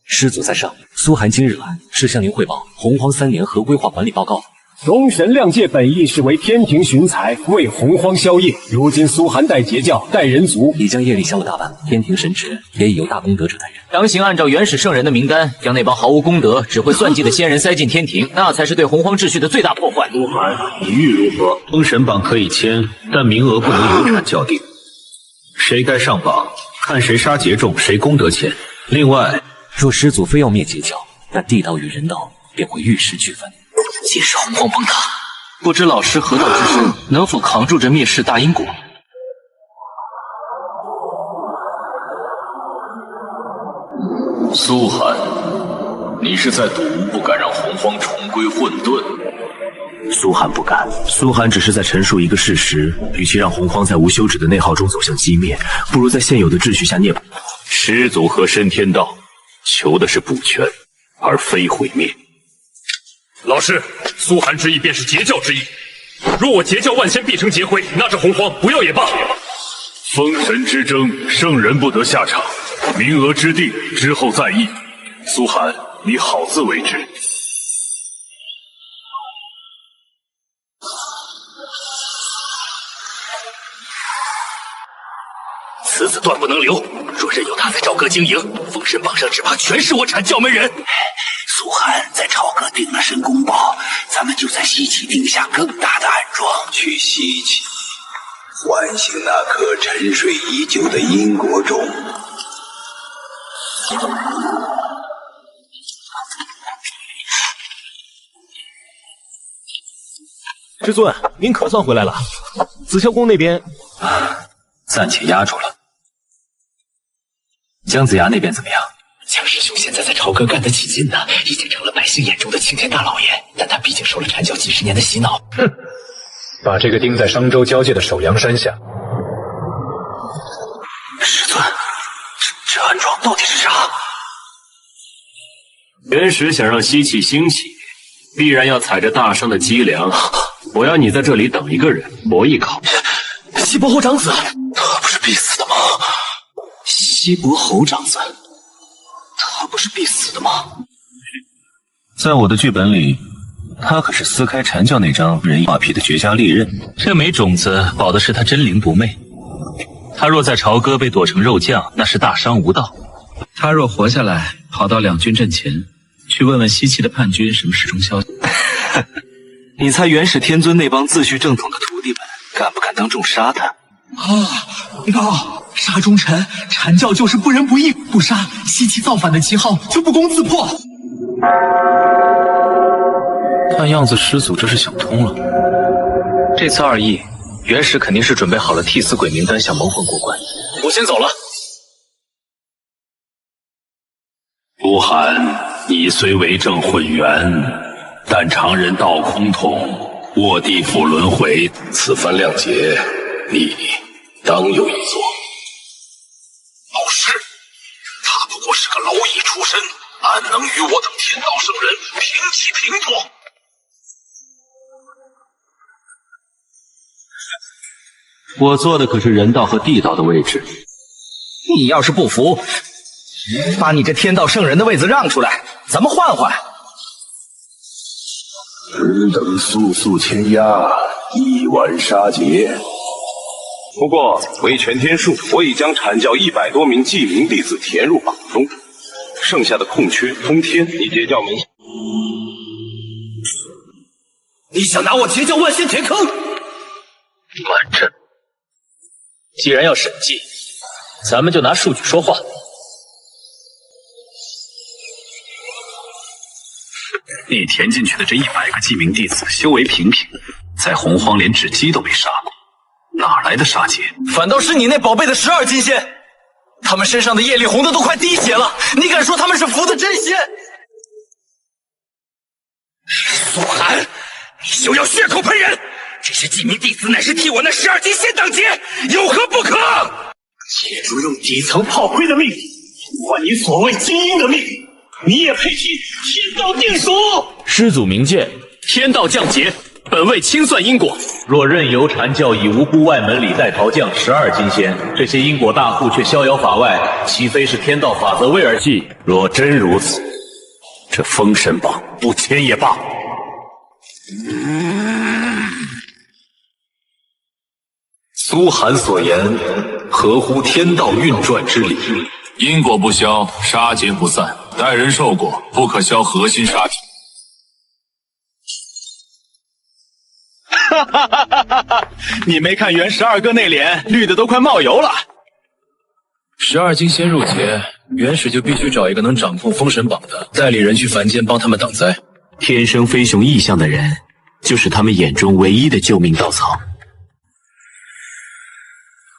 师祖在上，苏寒今日来是向您汇报洪荒3年合规划管理报告。龙神谅界本意是为天庭寻财，为洪荒消业。如今苏寒代截教，带人族，已将业力消了大半，天庭神职也已由大功德者担任。强行按照元始圣人的名单，将那帮毫无功德、只会算计的仙人塞进天庭，那才是对洪荒秩序的最大破坏。苏寒，你欲如何？封神榜可以签，但名额不能流产较定。谁该上榜，看谁杀劫重，谁功德浅。另外，若师祖非要灭截教，那地道与人道便会玉石俱焚。皆是洪荒崩塌，不知老师合道之身能否扛住这灭世大因果？苏寒，你是在赌不敢让洪荒重归混沌？苏寒不敢，苏寒只是在陈述一个事实。与其让洪荒在无休止的内耗中走向击灭，不如在现有的秩序下涅槃。始祖和申天道求的是补全，而非毁灭。老师，苏寒之意便是截教之意。若我截教万仙必成劫灰，那这洪荒不要也罢。封神之争，圣人不得下场，名额之定，之后再议。苏寒，你好自为之。此子断不能留，若任由他在朝歌经营，封神榜上只怕全是我阐教门人。苏寒在朝歌定了神功宝，咱们就在西岐定下更大的暗桩，去西岐唤醒那颗沉睡已久的因果种。师尊，您可算回来了。紫霄宫那边暂且压住了。姜子牙那边怎么样？姜师兄现在在朝歌干得起劲呢，已经成了百姓眼中的青天大老爷。但他毕竟受了阐教几十年的洗脑。哼，把这个钉在商周交界的首阳山下。师尊，这暗桩到底是啥？元始想让西岐兴起，必然要踩着大商的脊梁。我要你在这里等一个人，搏一考。西伯侯长子，他不是必死的吗？西伯侯长子，他不是必死的吗？在我的剧本里，他可是撕开阐教那张人马皮的绝佳利刃。这枚种子保的是他真灵不昧。他若在朝歌被剁成肉酱，那是大商无道。他若活下来，跑到两军阵前，去问问西岐的叛军什么时钟消息。你猜元始天尊那帮自诩正统的徒弟们敢不敢当众杀他？杀忠臣，阐教就是不仁不义，不杀西岐造反的旗号就不攻自破。看样子师祖这是想通了。这次2亿，元始肯定是准备好了替死鬼名单，想蒙混过关。我先走了。苏寒，你虽为政混元，但常人道空统，卧地府轮回，此番亮节，你当有一座。老师，他不过是个蝼蚁出身，安能与我等天道圣人平起平坐？我坐的可是人道和地道的位置。你要是不服，把你这天道圣人的位子让出来，咱们换换。只等速速签押，一完杀劫。不过为全天数，我已将阐教100多名记名弟子填入榜中，剩下的空缺通天，你截教门下。你想拿我截教万仙填坑？慢着，既然要审计，咱们就拿数据说话。你填进去的这100个记名弟子修为平平，在洪荒连雉鸡都没杀过，哪来的杀劫？反倒是你那宝贝的12金仙，他们身上的业力红的都快滴血了，你敢说他们是服的真仙？苏寒，你休要血口喷人！这些记名弟子乃是替我那12金仙挡劫，有何不可？借助用底层炮灰的命换你所谓精英的命，你也配替天道定数？师祖明鉴，天道降劫，本为清算因果。若任由阐教以无辜外门里带桃将12金仙，这些因果大户却逍遥法外，岂非是天道法则未而继？若真如此，这封神榜不签也罢。苏寒所言合乎天道运转之理。因果不消，杀劫不散，待人受过，不可消核心杀体。你没看袁12哥那脸，绿的都快冒油了。12金仙入劫，元始就必须找一个能掌控封神榜的代理人去凡间帮他们挡灾。天生飞熊异象的人，就是他们眼中唯一的救命稻草。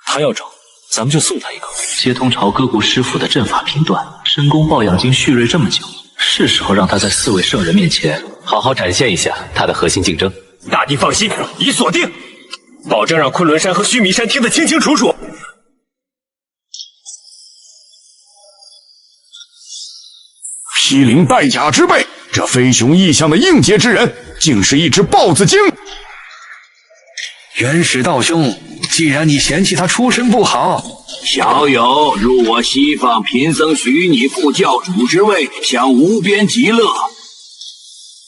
他要找，咱们就送他一个。接通朝歌谷师傅的阵法频段，申公豹养精蓄锐这么久，是时候让他在4位圣人面前好好展现一下他的核心竞争。大帝放心，已锁定，保证让昆仑山和须弥山听得清清楚楚。披灵带甲之辈，这飞熊异象的应劫之人，竟是一只豹子精。元始道兄，既然你嫌弃他出身不好，小友入我西方贫僧许你副教主之位，享无边极乐。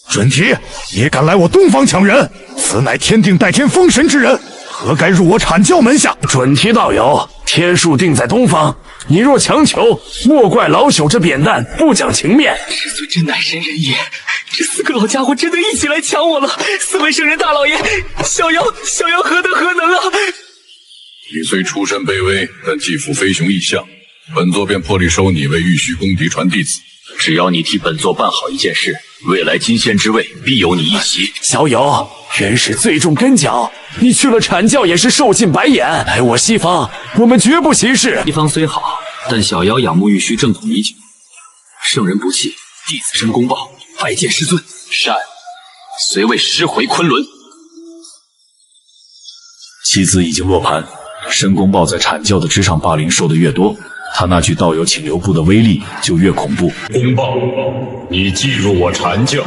准提，也敢来我东方抢人？此乃天定代天封神之人，何该入我阐教门下？准提道友，天数定在东方，你若强求，莫怪老朽这扁担不讲情面。师尊真乃神人也，这4个老家伙真的一起来抢我了！4位圣人大老爷，小妖何德何能啊！你虽出身卑微，但既负飞熊异象，本座便破例收你为玉虚宫嫡传弟子。只要你替本座办好一件事，未来金仙之位必有你一席。小友，元始最重根脚，你去了阐教也是受尽白眼。来我西方，我们绝不歧视。西方虽好，但小妖仰慕玉虚正统已久，圣人不弃，弟子申公豹拜见师尊。善，随位师回昆仑。棋子已经落盘，申公豹在阐教的职场霸凌受的越多，他那句道友请留步的威力就越恐怖。公豹，你既入我阐教，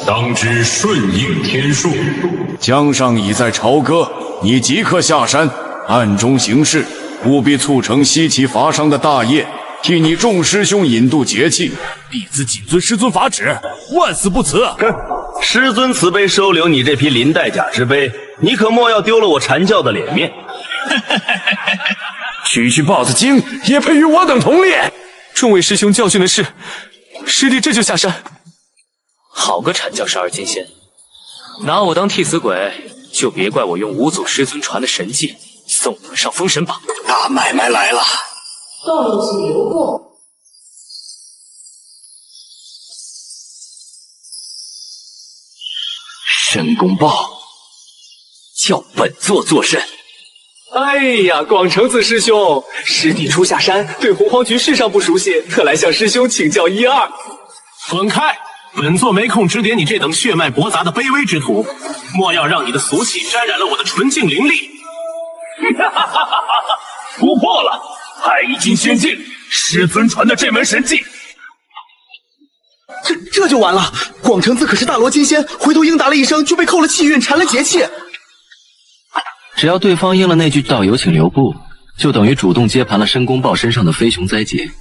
当知顺应天数。江上已在朝歌，你即刻下山，暗中行事，务必促成西岐伐商的大业，替你众师兄引渡节气。弟子谨遵师尊法旨，万死不辞。师尊慈悲收留你这批临代甲之辈，你可莫要丢了我阐教的脸面。区豹子精也配与我等同列。众位师兄教训的是，师弟这就下山。好个阐教12金仙，拿我当替死鬼，就别怪我用五祖师尊传的神技送你们上封神榜。大买卖来了，道友请留步。申公豹，叫本座作甚？哎呀，广成子师兄，师弟初下山，对洪荒局世上不熟悉，特来向师兄请教一二。滚开！本座没空指点你这等血脉驳杂的卑微之徒，莫要让你的俗气沾染了我的纯净灵力。突破了，太乙金仙境，师尊传的这门神技。这就完了！广成子可是大罗金仙，回头应答了一声就被扣了气运，缠了节气。只要对方应了那句道友请留步，就等于主动接盘了申公豹身上的飞熊灾劫。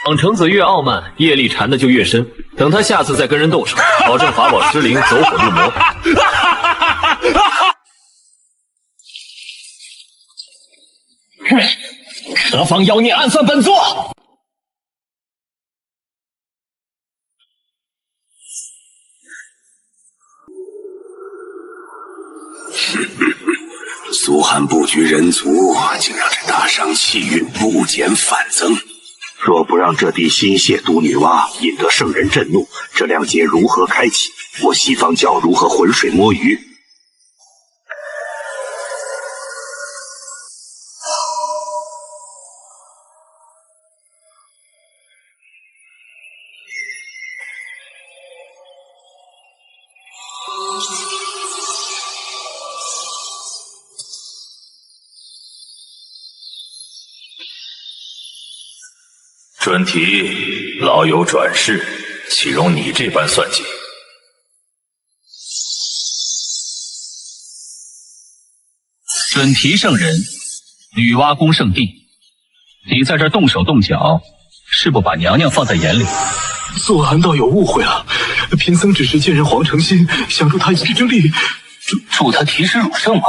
广成子越傲慢，业力缠的就越深。等他下次再跟人动手，保证法宝失灵，走火入魔。何方妖孽暗算本座？苏寒布局人族，竟让这大商气运不减反增。若不让这地心血毒女娲引得圣人震怒，这两劫如何开启？我西方教如何浑水摸鱼？准提，老友转世，岂容你这般算计？准提圣人，女娲宫圣地，你在这儿动手动脚，是不把娘娘放在眼里？素寒道友误会了，贫僧只是见人黄诚心，想助他一臂之力，助他提时汝圣吗？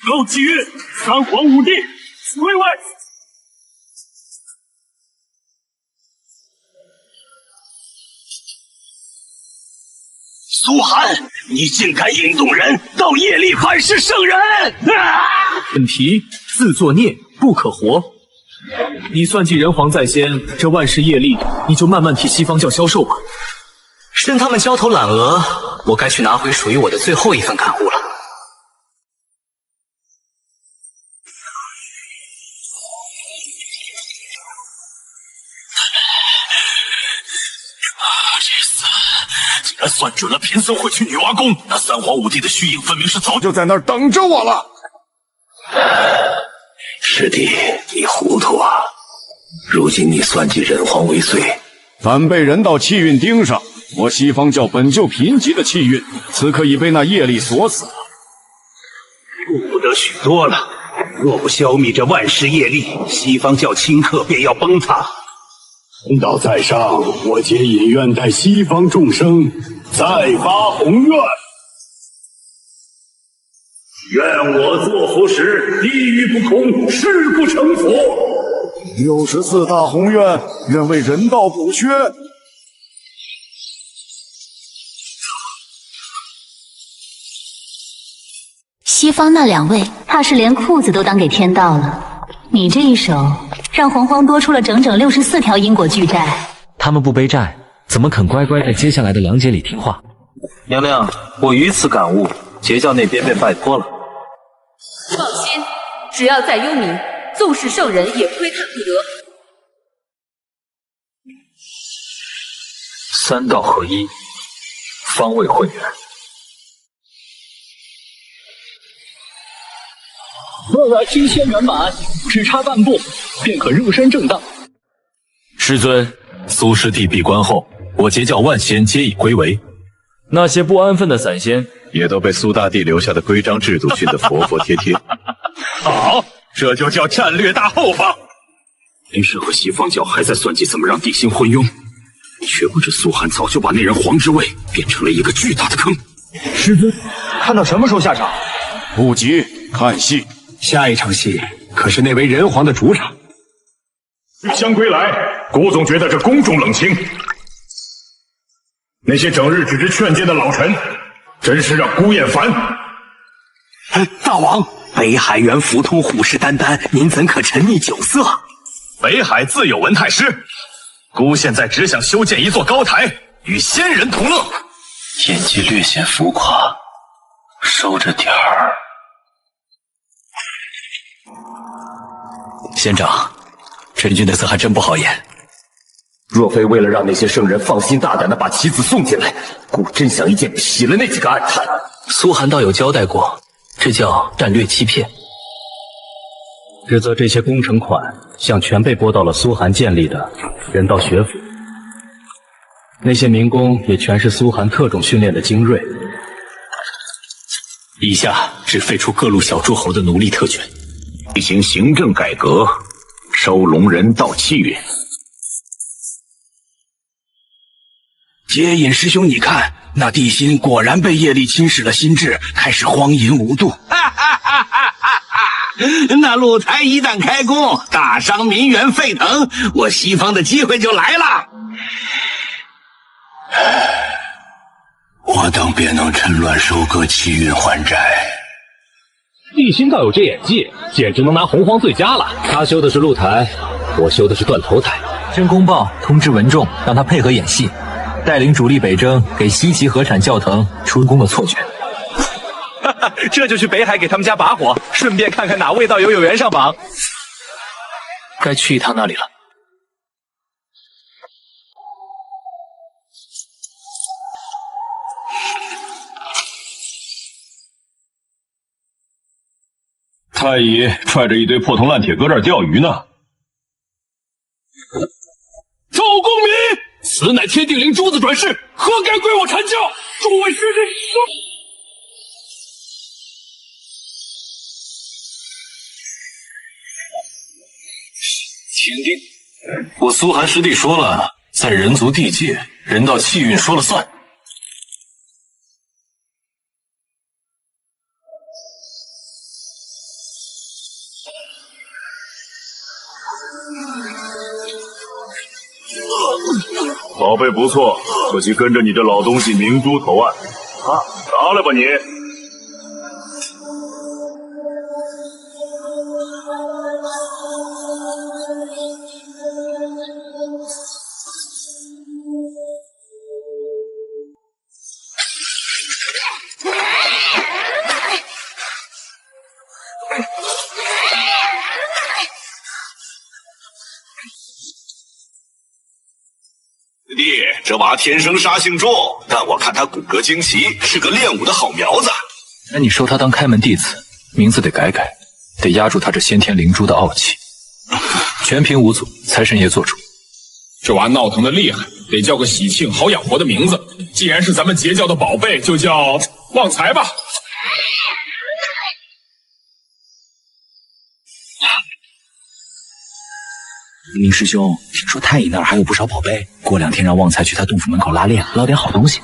高气运，三皇五帝，此为外。苏寒，你竟敢引动人到业力反噬圣人！本题自作孽不可活，你算计人皇在先，这万世业力，你就慢慢替西方教销售吧。任他们焦头烂额，我该去拿回属于我的最后一份感悟了。这次竟然算准了贫僧会去女娲宫，那三皇五帝的虚影分明是早就在那儿等着我了。师弟，你糊涂啊！如今你算计人皇未遂，反被人道气运盯上。我西方教本就贫瘠的气运，此刻已被那业力锁死了。顾不得许多了，若不消灭这万世业力，西方教顷刻便要崩塌。天道在上，我皆引愿代西方众生再发宏愿。愿我作佛时，地狱不空，誓不成佛。 64大宏愿，愿为人道补缺。西方那两位，怕是连裤子都当给天道了。你这一手，让洪荒多出了整整64条因果巨债。他们不背债，怎么肯乖乖在接下来的梁节里听话？娘娘，我于此感悟，截教那边被拜托了。放心，只要在幽冥，纵使圣人也窥探不得。三道合一，方位混元。若尔金仙圆满，只差半步，便可入山正道。师尊，苏师弟闭关后，我截教万仙皆已归为。那些不安分的散仙，也都被苏大帝留下的规章制度训得服服帖帖。好，这就叫战略大后方。林氏和西方教还在算计怎么让地心昏庸，却不知苏寒早就把那人皇之位变成了一个巨大的坑。师尊，看到什么时候下场？不急，看戏。下一场戏可是那位人皇的主场。相归来，古总觉得这宫中冷清。那些整日只知劝谏的老臣，真是让孤厌烦。大王，北海原福通虎视眈眈，您怎可沉溺酒色？北海自有文太师，孤现在只想修建一座高台，与仙人同乐。演技略显浮夸，收着点儿。仙长，陈军的色还真不好演。若非为了让那些圣人放心大胆地把棋子送进来，故真想一剑劈了那几个暗探。苏寒倒有交代过，这叫战略欺骗。指责这些工程款项全被拨到了苏寒建立的人道学府，那些民工也全是苏寒特种训练的精锐。以下只废除各路小诸侯的奴隶特权，进行行政改革，收拢人道气运。接引师兄，你看那地心果然被业力侵蚀了心智，开始荒淫无度。那露台一旦开工，大伤民怨沸腾，我西方的机会就来了。我等便能趁乱收割气运还债。地心倒有这演技，简直能拿洪荒最佳了。他修的是露台，我修的是断头台。真公报通知文仲，让他配合演戏，带领主力北征，给西岐河产教藤出宫的错觉。这就去北海给他们家把火，顺便看看哪位道友有缘上榜。该去一趟那里了。太乙踹着一堆破铜烂铁搁这儿钓鱼呢。赵公明，此乃天定灵珠子转世，何该归我阐教？诸位师弟收。天定，我苏寒师弟说了，在人族地界，人道气运说了算。宝贝不错，可惜跟着你这老东西明珠投案。拿来吧你。这娃天生杀性重，但我看他骨骼惊奇，是个练武的好苗子。那你收他当开门弟子，名字得改改，得压住他这先天灵珠的傲气。全凭五祖财神爷做主。这娃闹腾的厉害，得叫个喜庆好养活的名字。既然是咱们截教的宝贝，就叫旺财吧。明师兄，听说太乙那儿还有不少宝贝，过2天让旺财去他洞府门口拉练，捞点好东西。